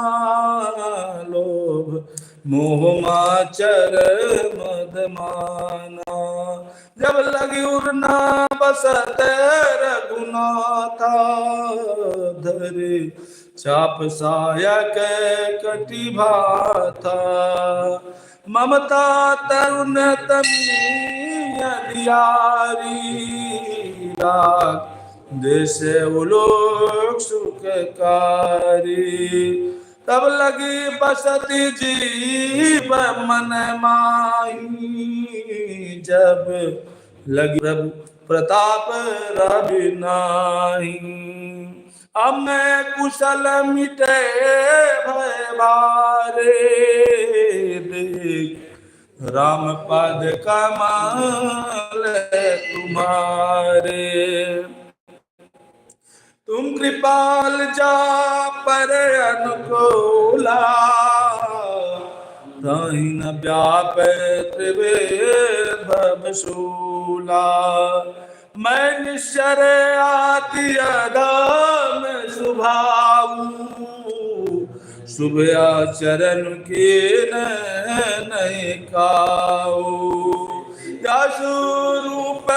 लोभ मोह माचर मदमाना जब लगी उड़ना बसत रघुनाथा धरे चाप सायक कटि भाथा ममता तरुण तमी अधियारी देश उलोक सुखकारी तब लगी बसती जीव मन माही जब लगी प्रभु प्रताप रवि नाही अब मैं कुशल मिटे भय भारे देख राम पद कमाल तुम्हारे तुम कृपाल जा पर अनुकूला ताहि न व्यापै त्रिविधशूला। मैं निश्चर आति अधम स्वभाव, शुभ आचरण के नहीं काऊ। यशुरूप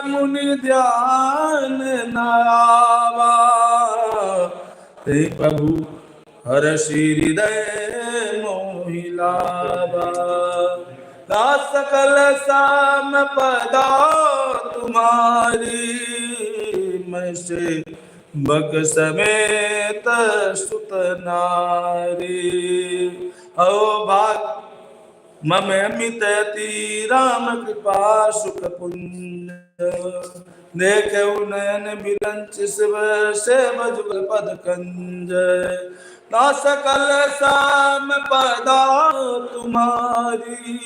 मुनि ध्यान न आवा, हे प्रभु हर्षि हृदय मोहिलावा। ना सकल साम पदा तुम्हारी, मैं से बक समेत सुत नारी। ओ भाग मम अमित अति राम कृपा सुख पुण्य, देखे नयन बिरंच शिव से जुगल पद कंज। ना सकल साम पदा तुम्हारी,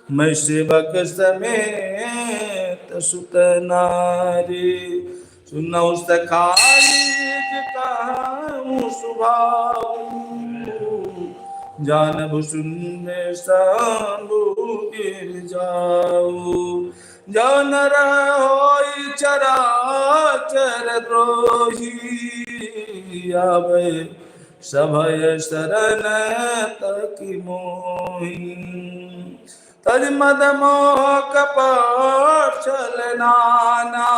मैं सेवक समेत सुत नारी। सुनौ सखाली कहूँ सुभाऊ, जानबु शून्य शंभु गिर जाऊ। जो नर होई चराचर द्रोही, आवे सभय शरण तकी मोही। तज मद मोह कपट छल नाना,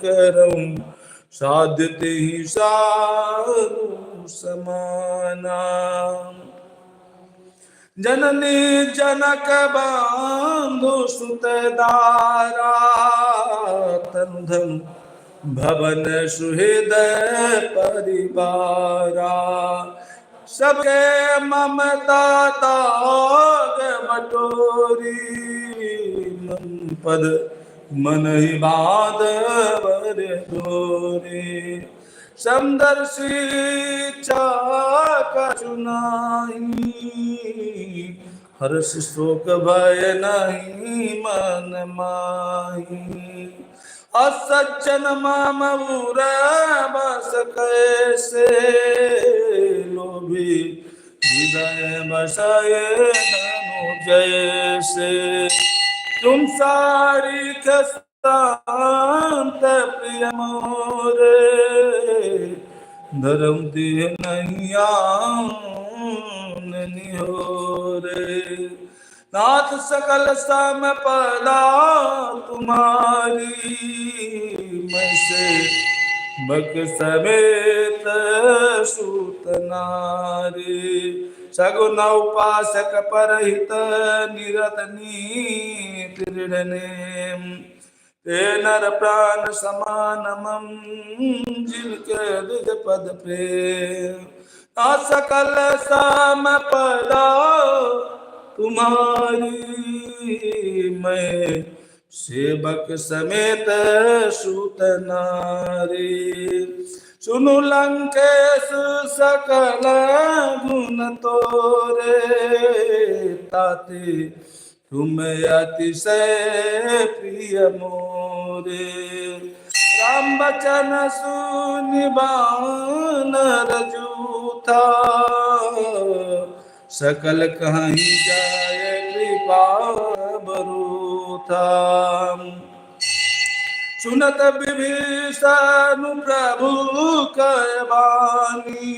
करऊं साध्यते ही साधु समाना। जननी जनक बंधु सुत दारा, तनु धन भवन सुहृद परिवारा। सबके ममता ताग बटोरी, मन पद मन ही बांधवर डोरी। समदर्शी चाका चुनाई, हर्ष शोक भय नहीं मन माही। असज्जन माम उर बस कैसे, लोभी हृदय बसाए धनु जैसे। तुम सारी शांत प्रिय मोरे, धर्म दिह नैया निहोरे। नाथ सकल सम पदा तुम्हारी, मैं से बक समेत सूत नारी। सगुन उपासक परहित निरत नीति दृढ़, ते नर प्राण समान मम जिनके निज पद प्रेम। ना सकल साम पदा तुम्हारी, मैं सेवक समेत सूत नारी। सुनु लंकेश सकल गुण तोरे, ताते तुम अतिशय प्रिय मोरे। राम बचन सुनि बानर जूथा, सकल कहीं जाय कृपा बरूथा। सुनत विभीषण प्रभु कह बानी,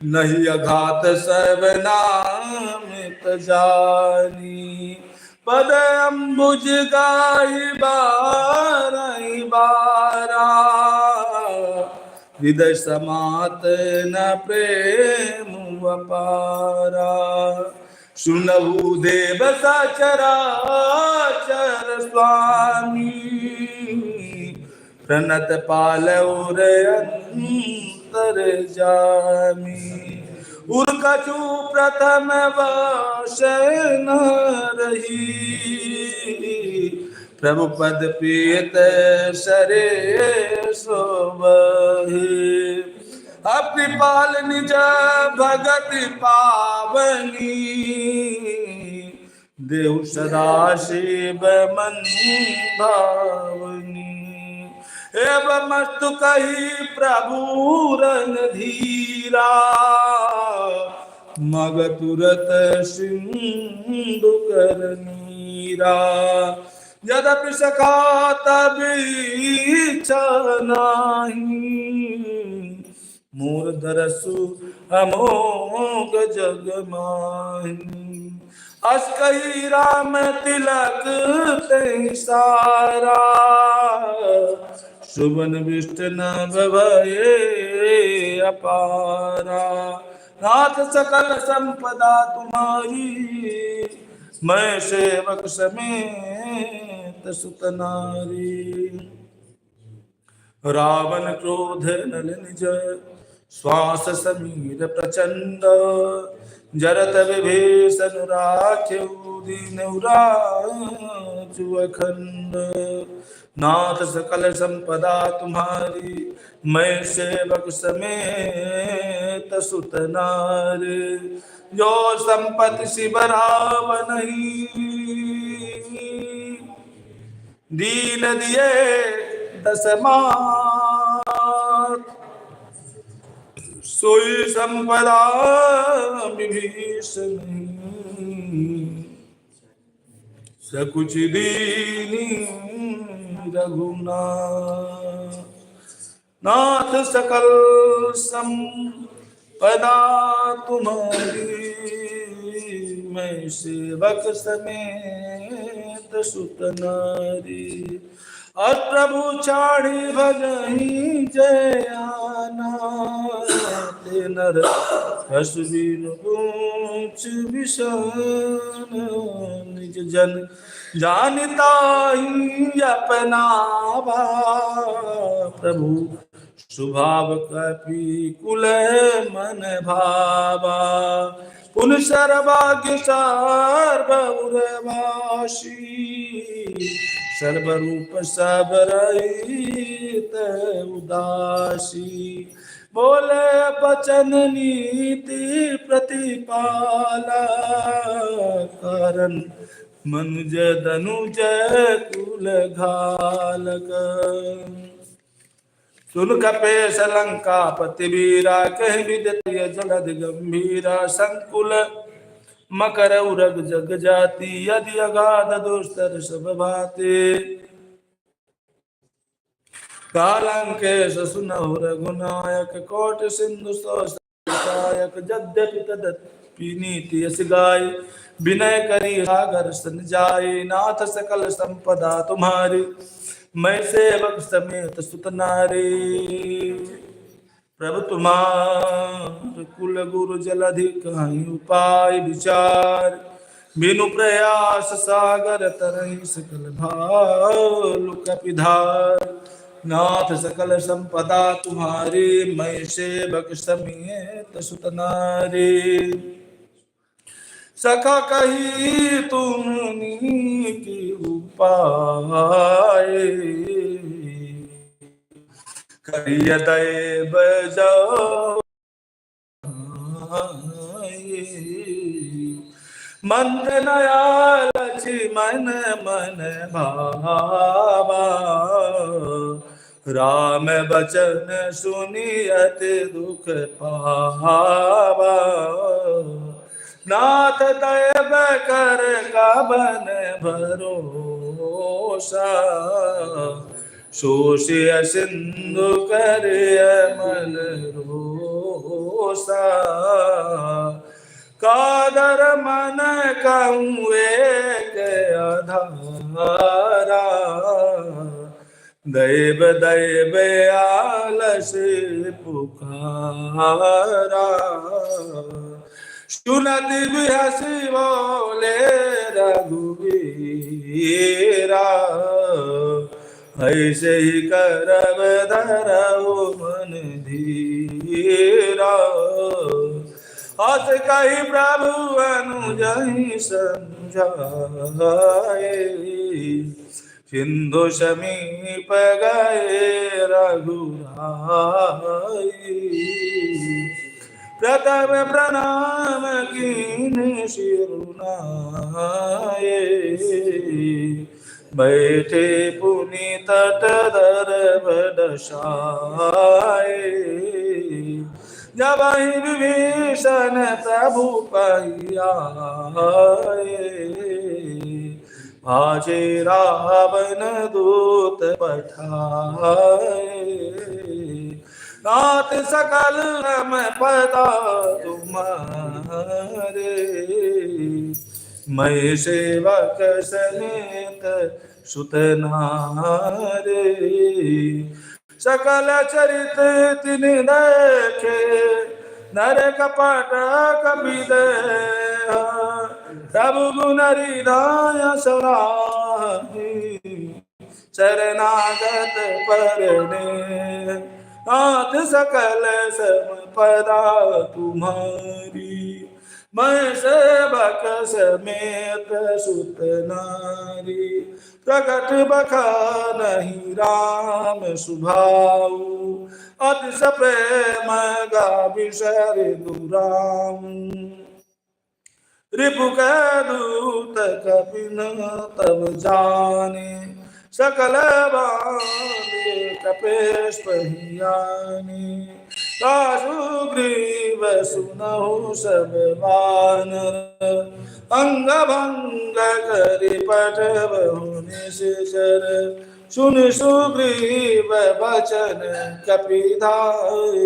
नहीं अघात सब नामित जानी। पद अम्बुज गाई बारई बारा, हृदय समात न प्रेम अपारा। सुनहु देव सचराचर स्वामी, प्रणत पालौ रे अंतर जामी। उर्कछु प्रथम वर्ष न रही, प्रभु पद प्रीत सरे सोबहि। अब कृपाल निज भगत पावनी, देव सदा शिव मन भावनी। एवं मस्तु कही प्रभु रणधीरा मग तुरत सिंधु कर नीरा यद्यपि सखा तभी नाही मोर दरसु अमोघ जग माही अस कही राम तिलक ते सारा सुबन विष्णु भये अपारा नाथ सकल संपदा तुम्हारी मैं सेवक समेत सुत नारी रावण क्रोध नल निज श्वास समीर प्रचंड जरत विभीषण राख्यऊ दीनऊ राजु अखंड नाथ सकल संपदा तुम्हारी मैं सेवक समेत सुत नारी जो संपत्ति शिवराव नहीं दीन दिए दसमात सोई संपदा विभीषण सकुच दीनी रघुनाथ नाथ सकल संपदा तुम्हारी मैं सेवक समेत सुत नारी और प्रभु चाड़ी भजही जयाना नर हसबीर पूछ विषान निज जन जानता ही अपनावा प्रभु स्वभाव कपि कुल मन भावा पुन सर्वाग्य सर्वउरवासी सर्वरूप सबरहित उदासी बोले बचन नीति प्रतिपाला कारण मनुज धनुज कुल घालक सुन कपेश लंका पति वीरा कह विदय जलद गंभीरा संकुल मकर उरग जग जाति यदि अगाध दुस्तर सब भाते कालंकेश सुनहु रघुनायक कोट सिंधु सौयक यद्यपि तदपि नीति यस गाय विनय करी सागर सन जाए नाथ सकल संपदा तुम्हारी मैं सेवक समेत सुत नारी प्रभु तुम्हार कुल गुरु जलधि कहीं उपाय विचार बिनु प्रयास सागर तरहि सकल भालु कपिधार नाथ सकल संपदा तुम्हारी मैं सेवक समेत सुत नारी सखा कही तुमनी की उपाय करिय दैव जाओ मंत्र नया लक्ष्मण मन भावा राम बचन सुनियत दुख पावा नाथ दैव कर कबन भरोसा शोषिय सिंधु कर मन रोसा कादर मन कहूँ एक आधारा दैव दैव आलस पुकारा सुनति बिहसी बोले रघुवीरा ऐसे ही करब धरऊ मन धीरा हस कही प्रभु अनुजहि समझाए सिंधु समीप गए रघुराई प्रथम प्रणाम कीन शिरुनाए बैठे पुनि तट दर बदशाए। जब विभीषण प्रभु पहियाए, आजे रावण दूत पठाए। नाथ सकल पदा तुम्हारे, मैं सेवक समेत सुत नारे। सकल चरित तिन देखे, नर कपट कपि देह। प्रभु गुण हृदय सराहि, शरणागत परने। नाथ सकल संपदा तुम्हारी, मैं सेवक समेत सुत नारी। प्रकट बखानहि राम सुभाऊ, अतिश प्रेम गाभिसर दुराम। रिपु के दूत कपिन तब जाने, सकल बांधे कपेश पहियाने। सुग्रीव सुनहु सब बानर, अंग भंग करि पठबहु निश्चर। सुन सुग्रीव बचन कपिधाय,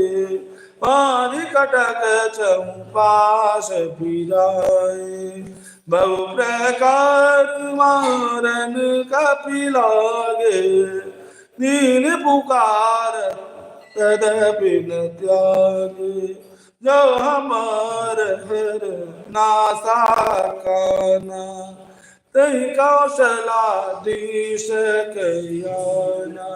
पानि कटक चंपास फिराए। बहु प्रकार मारन कपि लागे, दीन पुकार तदपि न त्यागे। जो हमार हर नासा काना, तहि कौशलाधीश कहियाना।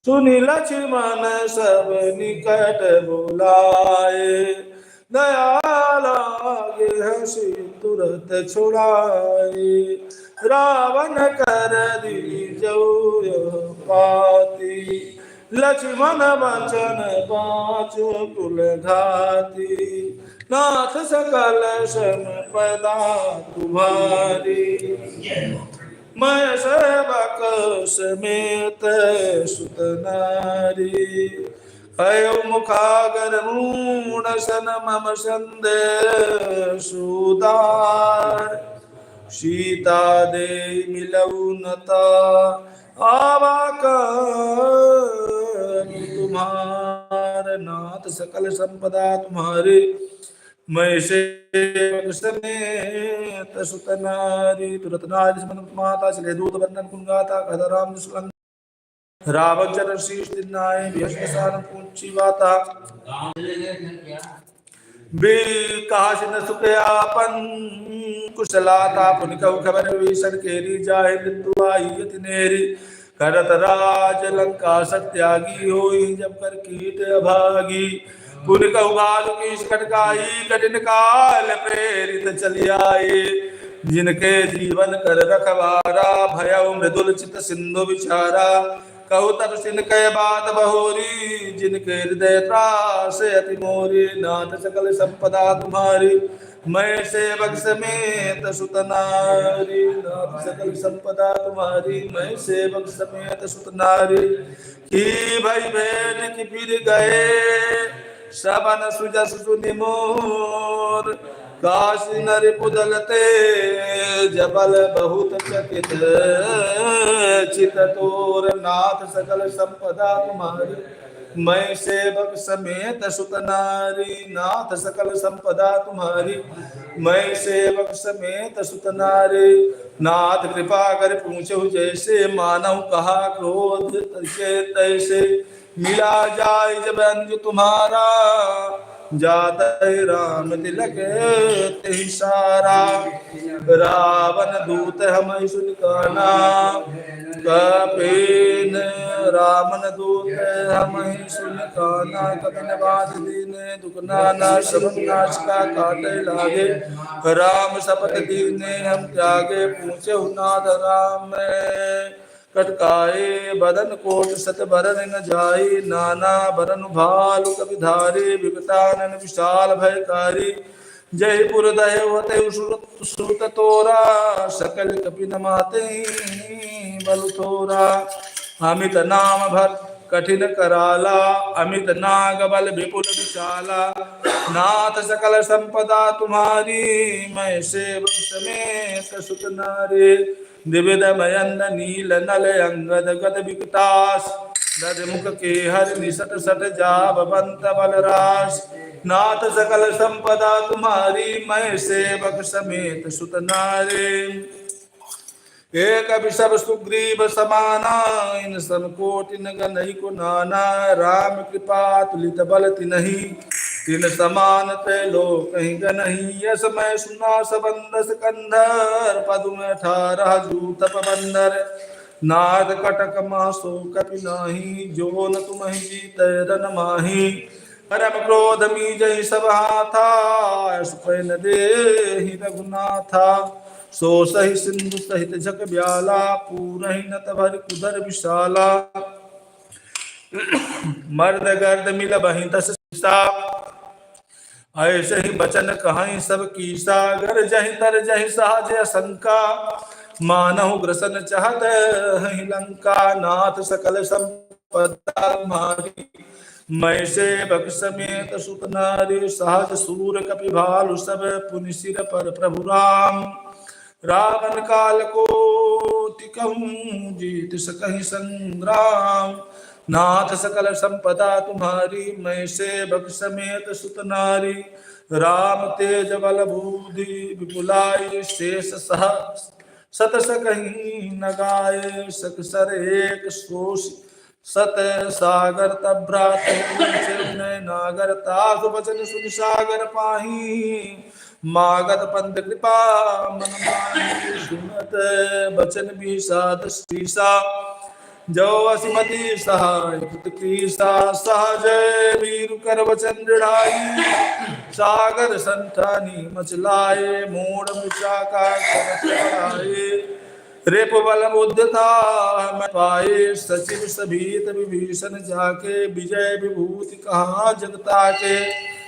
सुनि लक्ष्मण सब निकट बुलाए, दया लागे हंसी तुरत छुड़ाए। रावण कर दीजऊ पाती, लक्ष्मण बचन पाँचो कुल घाती। नाथ सकल संपदा तुम्हारी, मैं सेवक समेत सुत नारी। अयो मुखागर मूढ़ सन मम संदेश सुदार। सीता दे मिलऊ नता आवाका तुम्हार। नाथ सकल संपदा तुम्हारी, मैं सेवक समेत सुत नारी। तुरत नारी माता चले दूत वर्णन कुन गाता, कथा राम सुन रावण चरण शीश दिनाए। विहसन पूछी वाता, कहा सिन सुखयापन कुशलाता। पुनि कहु खबर विभीषण केरी, जाहि मृत्यु आई यति नेरी। करत राज लंका सत्यागी, होई जब कर कीट अभागी। पुनि कहु भालु कीश कटकाई, कठिन काल प्रेरित चली आए। जिनके जीवन कर रखवारा, भयउ मृदुल चित सिंधु विचारा। कहु तब सिन कह बात बहोरी, जिनके हृदय त्रास अति मोरी। नाथ सकल संपदा तुम्हारी, मैं सेवक समेत सुत नारी। नाथ सकल संपदा तुम्हारी, मैं सेवक समेत सुत नारी। की भई भेंट की फिर गए, श्रवण सुजस सुनि मोर। काशी नर पुदलते, जबल बहुत चकित चित तोर। नाथ सकल संपदा तुम्हारी, मैं सेवक समेत सुत नारी। नाथ सकल संपदा तुम्हारी, मैं सेवक समेत सुत नारी। नाथ कृपा कर पूछो जैसे, मानव कहा क्रोध तैसे। मिला जाय जब अंज तुम्हारा, जात राम तिलक ते सारा। रावण दूत हम सुन काना, कपिन रामन दूत हम सुन काना। कपिन बाध दीने दुख नाना, सब नाश का काटे लागे। राम शपथ दीने हम त्यागे, पूछे नाथ राम कटकाए। बदन कोट सत बरन न जाई, नाना बरन भालु कवि धारी। विकटानन विशाल भयकारी, जयपुर दय होते श्रुत तोरा सकल कपि नमाते बल तोरा अमित नाम भर कठिन कराला अमित नाग बल विपुल विशाला नाथ सकल संपदा तुम्हारी मैं सेवक समेत सुत नारी दिविद मयंद नील नल अंगद गद विकटास दद मुख के हर निसट सट जाब बंत बलरास नाथ सकल संपदा तुम्हारी मैं सेवक समेत सुत नारी एक विषभ सुग्रीव समाना इन सम कोटि गनहि को नाना राम कृपा तुलित बल तिनहि तिन समान तैलो कहीं गनहि यस मैं सुना सबंद सिकंदर पदु में 18 जूत बंदर नाद कटक मासो कपि नाही जो न तुम्हि जीत रन माही परम क्रोध मी जय सब हाथा सुपैन देहि रघुनाथा सो सही सिंधु सहित झक ब्याला पूरहि नत भर कुदर विशाला मर्द गर्द मिल बहि दस सीसा ऐसे ही बचन कहाई सब कीसा गर जहि तर जहि सहज शंका मानहु ग्रसन चाहत हहि लंका नाथ सकल संपदा तुम्हारी मैं सेवक समेत सुत नारी सहज सूर कपि भालु सब पुनि सिर पर प्रभु राम रावण काल को टिकहूं जीत सकहि संग्राम नाथ सकल संपदा तुम्हारी मैं सेवक समेत सुत नारी राम तेज बल बुद्धि विपुलाई शेष सह सत सकहि न गाय सकसर एक सोष सत सागर तब्रात नागर ताग वचन सुन सागर पाही मागत पंथ कृपा मन माही सुनत बचन भी साध शीसा जो असमति सहाय कृसा सहज वीर कर वचन दृढ़ाई सागर संतानी मचलाए मोड़ मिचा का रेप बल बुद्धता मैं पाए सचिव सभीत विभीषण जाके विजय विभूति कहा जगता के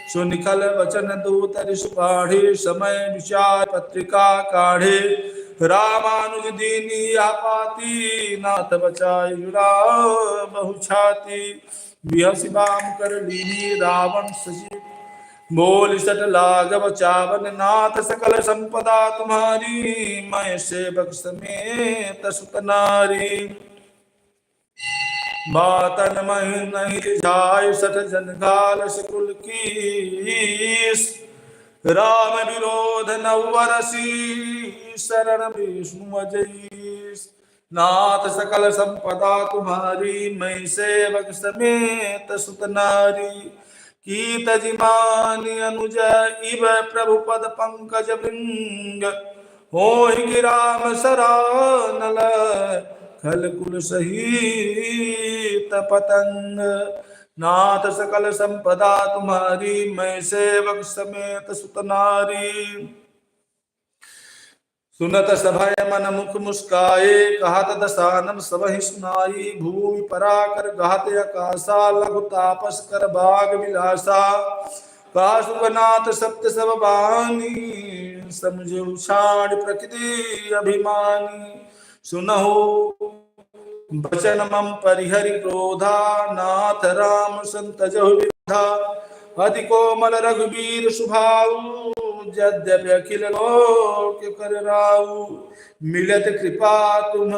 सुनिखल वचन दूत ऋषि पाढ़े समय विचार पत्रिका काढ़े रामानुज दीनी पाती नाथ बचाई बहु छाती बिहसी बाम कर लीनी रावण सचिव बोल सट लाघव चावन नाथ सकल संपदा तुम्हारी मैं सेवक समेत सुत नारी बातन मही नहीं जाय सठ जनगाल सकुल कीस राम विरोध नवरसी शरण विष्णु अजईस नाथ सकल संपदा तुम्हारी मैं सेवक समेत सुत नारी कीत जिमानि अनुज इव प्रभु पद पंकज भृंग होहि राम सरानल खल कुल सहित पतंग नाथ सकल संपदा तुम्हारी मैं सेवक समेत सुत नारी सुनत सभय मन मुख मुस्काए कहत दसानन सबहि सुनाई भूमि पराकर गात आकाशा लघु तापस कर बाग विलासा काशुकनाथ सप्त सब बानी समझो छाड़ प्रकृति अभिमानी सुनहो बचन मम परिहरि क्रोधा नाथ राम संत जहु विधा अति कोमल रघुवीर सुभाऊ यद्यपि अखिल लोक कर राऊ मिलत कृपा तुम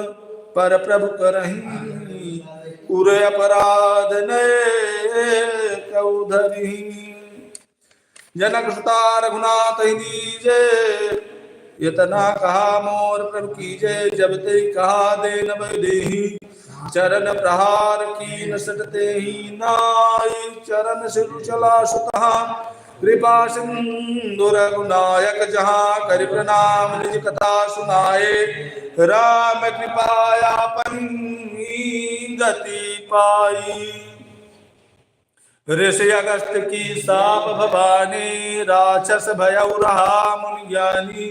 पर प्रभु करहि उर अपराध ने कौधरी जनक सुता रघुनाथ ही दीजे इतना कहा मोर प्रभु कीजे जब ते कहा दे नब देही चरण प्रहार की न सटते ही नाई चरण सिर चला सुता कृपा सिंधु रघुनायक जहाँ करि प्रणाम निज कथा सुनाए राम कृपाया गति पाई ऋषि अगस्त की साप भवानी राक्षस भयउ रहा मुनि ज्ञानी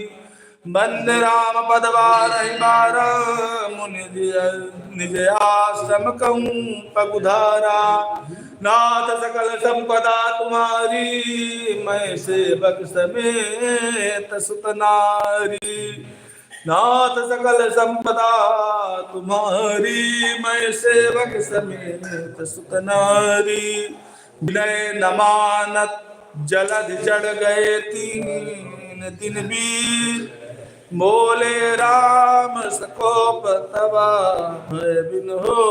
बंदे राम पद बार मुनि निज आश्रम कहूँ पगुधारा नाथ सकल संपदा तुम्हारी, मैं सेवक समेत सुत नारी। नाथ सकल संपदा तुम्हारी, मैं सेवक समेत सुत नारी। विनय न मानत जलध जड़ गए 3 दिन बीत, बोले राम सकोप तबा भय बिन हो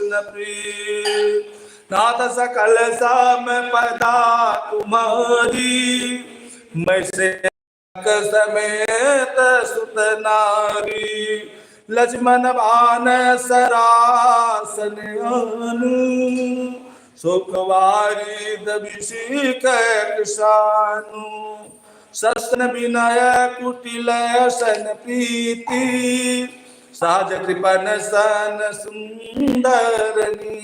न प्रीत। नाथ सकल साम पदा तुम्हारी, मैं सेवक समेत सुत नारी। लक्ष्मण बान सरासन अनु, सुखवारी दबिषिक कृषानु। ससन विनय कुटिल सन प्रीति, सहज कृपन सन सुंदरनी।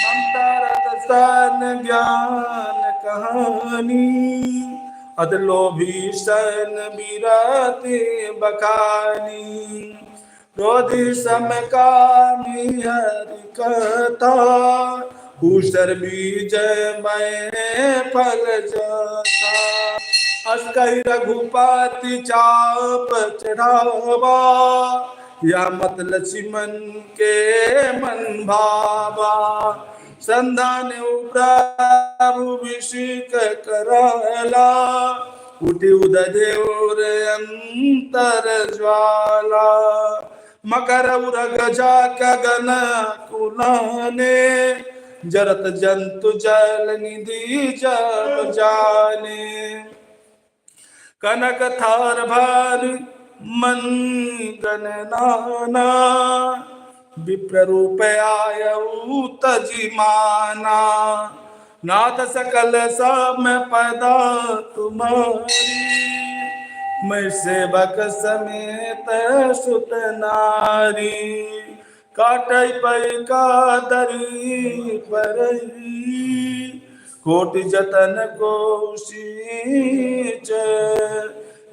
ममता रत सन ज्ञान कहानी, अदलोभी सन बिरति बखानी। क्रोधी सम कामी हरि कथा, भूषर बीज मैं फल जाता। अस कहि रघुपति चाप चढ़ावा, या मत लक्ष्मण के मन भावा। संधान प्रभु विषिक करला, उठि उददेवर अंतर ज्वाला। मकर उरग जाक गन कुलाने, जरत जंतु जल निधि जब जाने। कनक थार भर मन गन नाना, विप्र रूप आयऊ तजि माना। नाथ सकल सम पदा तुम्हारी, मैं सेवक समेत सुत नारी। काटै पै कादरी परई, कोटि जतन को सींच।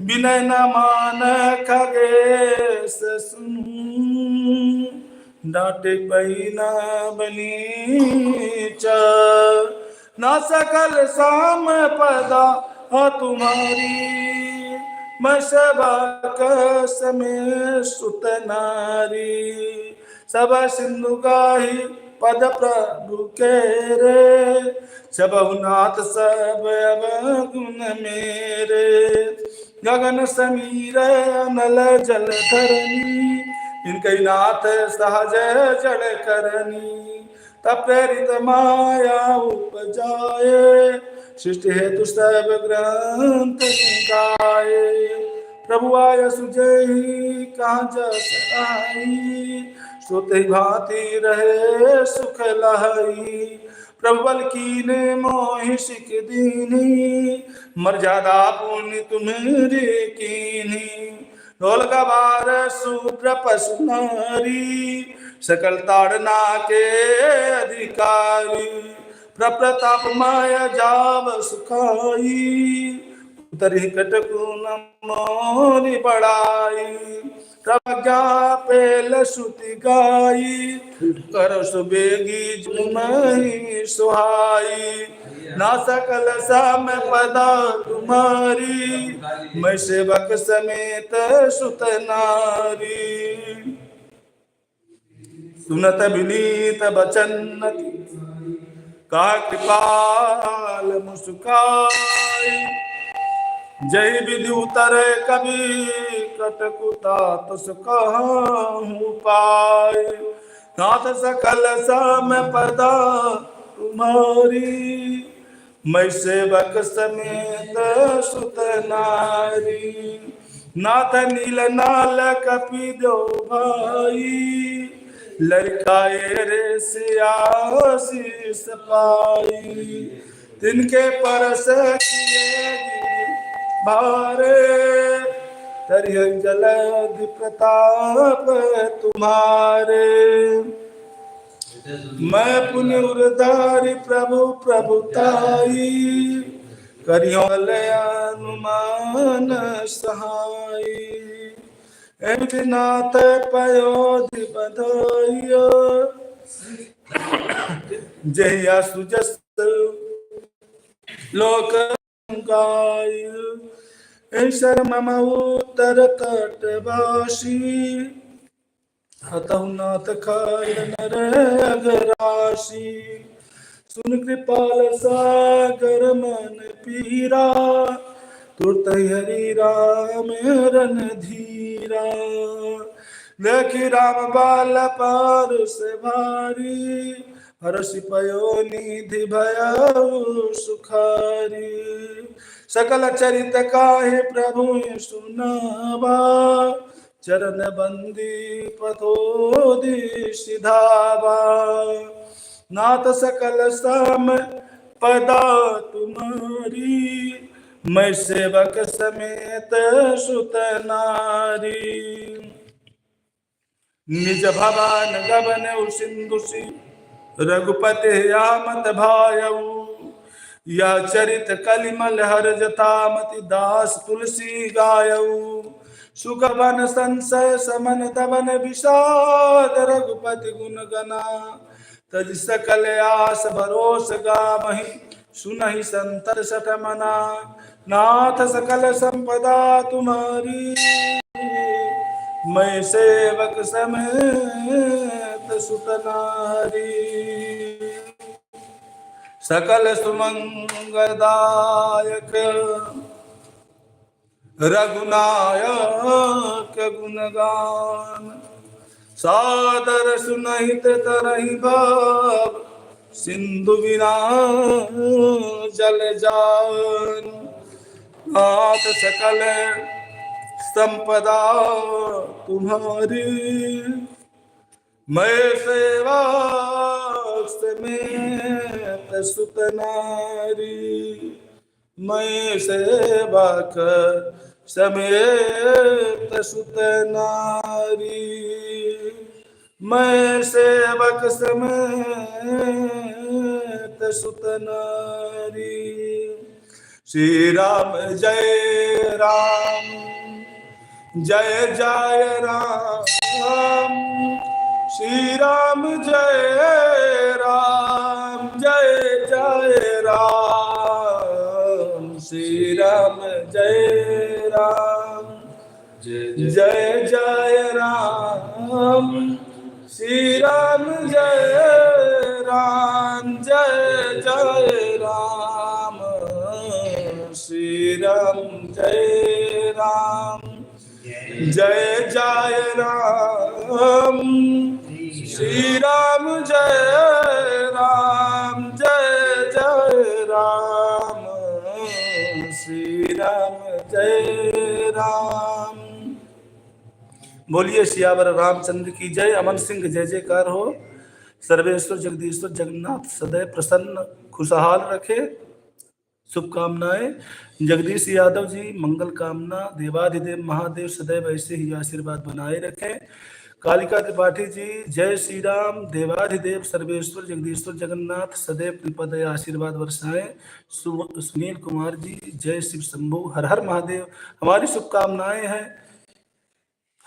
विनय न मान खगेश सुन, डांटे पै न बनीच। न सकल साम पदा तुम्हारी, मैं सेवक समेत सुत नारी। सब सिंधु गाही पद प्रभु के रे, सबहु नाथ सब अवगुण मेरे। गगन समीर नल जल धरनी, इनके नाथ सहज जड़ करनी। तब प्रेरित माया उपजाए, सृष्टि हेतु सब ग्रंथ गाए। प्रभु आय सुजई कहाँ जस आई, सोते भांति रहे सुख लहई। प्रबल कीने मोहि सिख दीनी, मर्यादा पुण्य तुम्हारी कीनी। ढोल गवार शूद्र पशु नारी, सकल ताड़ना के अधिकारी। प्रताप माया जाव सुखाई, उतरी कटकु न मोरी बड़ाई। प्रज्ञा पेल सुति गाई, कर सुबेगी जुमहि सुहाई। ना सकल सम पदा तुम्हारी, मैं सेवक समेत सुत नारी। सुनत विनीत बचन का कृपाल मुस्काई। जय विधि उतरे कभी कटकुता तुस कहूँ पाए। नाथ सकल सम पदा तुम्हारी, मैं सेवक समेत सुत नारी। नाथ नील नाल कपि दो भाई, लड़काए रे सियासीस पाई। तिनके परस किए भारे, तरिहं जलधि प्रताप तुम्हारे। मैं पुण्य उरधारी प्रभु प्रभुताई, करियो अनुमान सहाय। नाथ पयोधि बधाइयो, जय सुजस लोक गाय ऐसर मम उत्तर तटवासी हतहु नाथ खाय नर अगरासी सुन कृपाल सागर मन पीरा तुरत हरि राम रन धीरा देखी राम बाल पार से भारी हर्षि पयो निधि भयउ सुखारी सकल चरित काहे प्रभु सुनावा चरण बंदी पतोदि सिधावा नाथ सकल सम पदा तुम्हारी मैं सेवक समेत सुत नारी निज भवन गबन सिंधुसी रघुपति यामत भायऊ या चरित कलिमल हर जतामति दास तुलसी गायऊ सुखवन संशय समन दमन विषाद रघुपति गुण गना तज सकल आस भरोस गामहि सुनहि संतर सठ मना नाथ सकल संपदा तुम्हारी मैं सेवक समेत सुत नारी सकल सुमंगलदायक रघुनायक गुणगान सादर सुनहित तरहि भाव सिंधु बिना जल जान नाथ सकल संपदा तुम्हारी मैं सेवा समेत सुत नारी मैं सेवक समेत सुत नारी मैं सेवक समेत सुत नारी श्री राम जय राम जय जय राम श्री राम जय राम जय जय राम श्री राम जय राम जय जय राम श्री राम जय राम जय जय राम श्री राम जय राम जय जय राम श्री राम जय राम जय जय राम श्री राम जय राम। बोलिए सियावर रामचंद्र की जय। अमन सिंह जय जयकार हो। सर्वेश्वर जगदीश्वर जगन्नाथ सदैव प्रसन्न खुशहाल रखे। शुभकामनाएं। जगदीश यादव जी मंगल कामना। देवाधिदेव महादेव सदैव ऐसे ही आशीर्वाद बनाए रखें। कालिका त्रिपाठी जी जय श्री राम। देवाधिदेव सर्वेश्वर जगदीश्वर जगन्नाथ सदैव कृपा आशीर्वाद वर्षाएं। सुनील कुमार जी जय शिव शंभु। हर हर महादेव हमारी शुभकामनाएं हैं।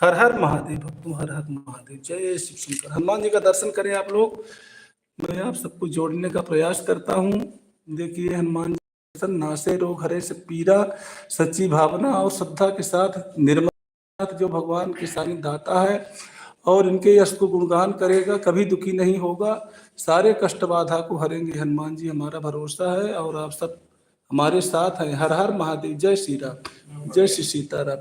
हर हर महादेव भक्तों हर हर महादेव। जय शिव शंकर। हनुमान जी का दर्शन करें आप लोग। मैं आप सबको जोड़ने का प्रयास करता हूँ। देखिए हनुमान नासे रोग हरे से पीरा। सच्ची भावना और श्रद्धा के साथ निर्मल जो भगवान के सानिध्य दाता है और इनके यश को गुणगान करेगा कभी दुखी नहीं होगा। सारे कष्ट बाधा को हरेंगे। हनुमान जी हमारा भरोसा है और आप सब हमारे साथ हैं। हर हर महादेव। जय श्री राम। जय श्री सीताराम।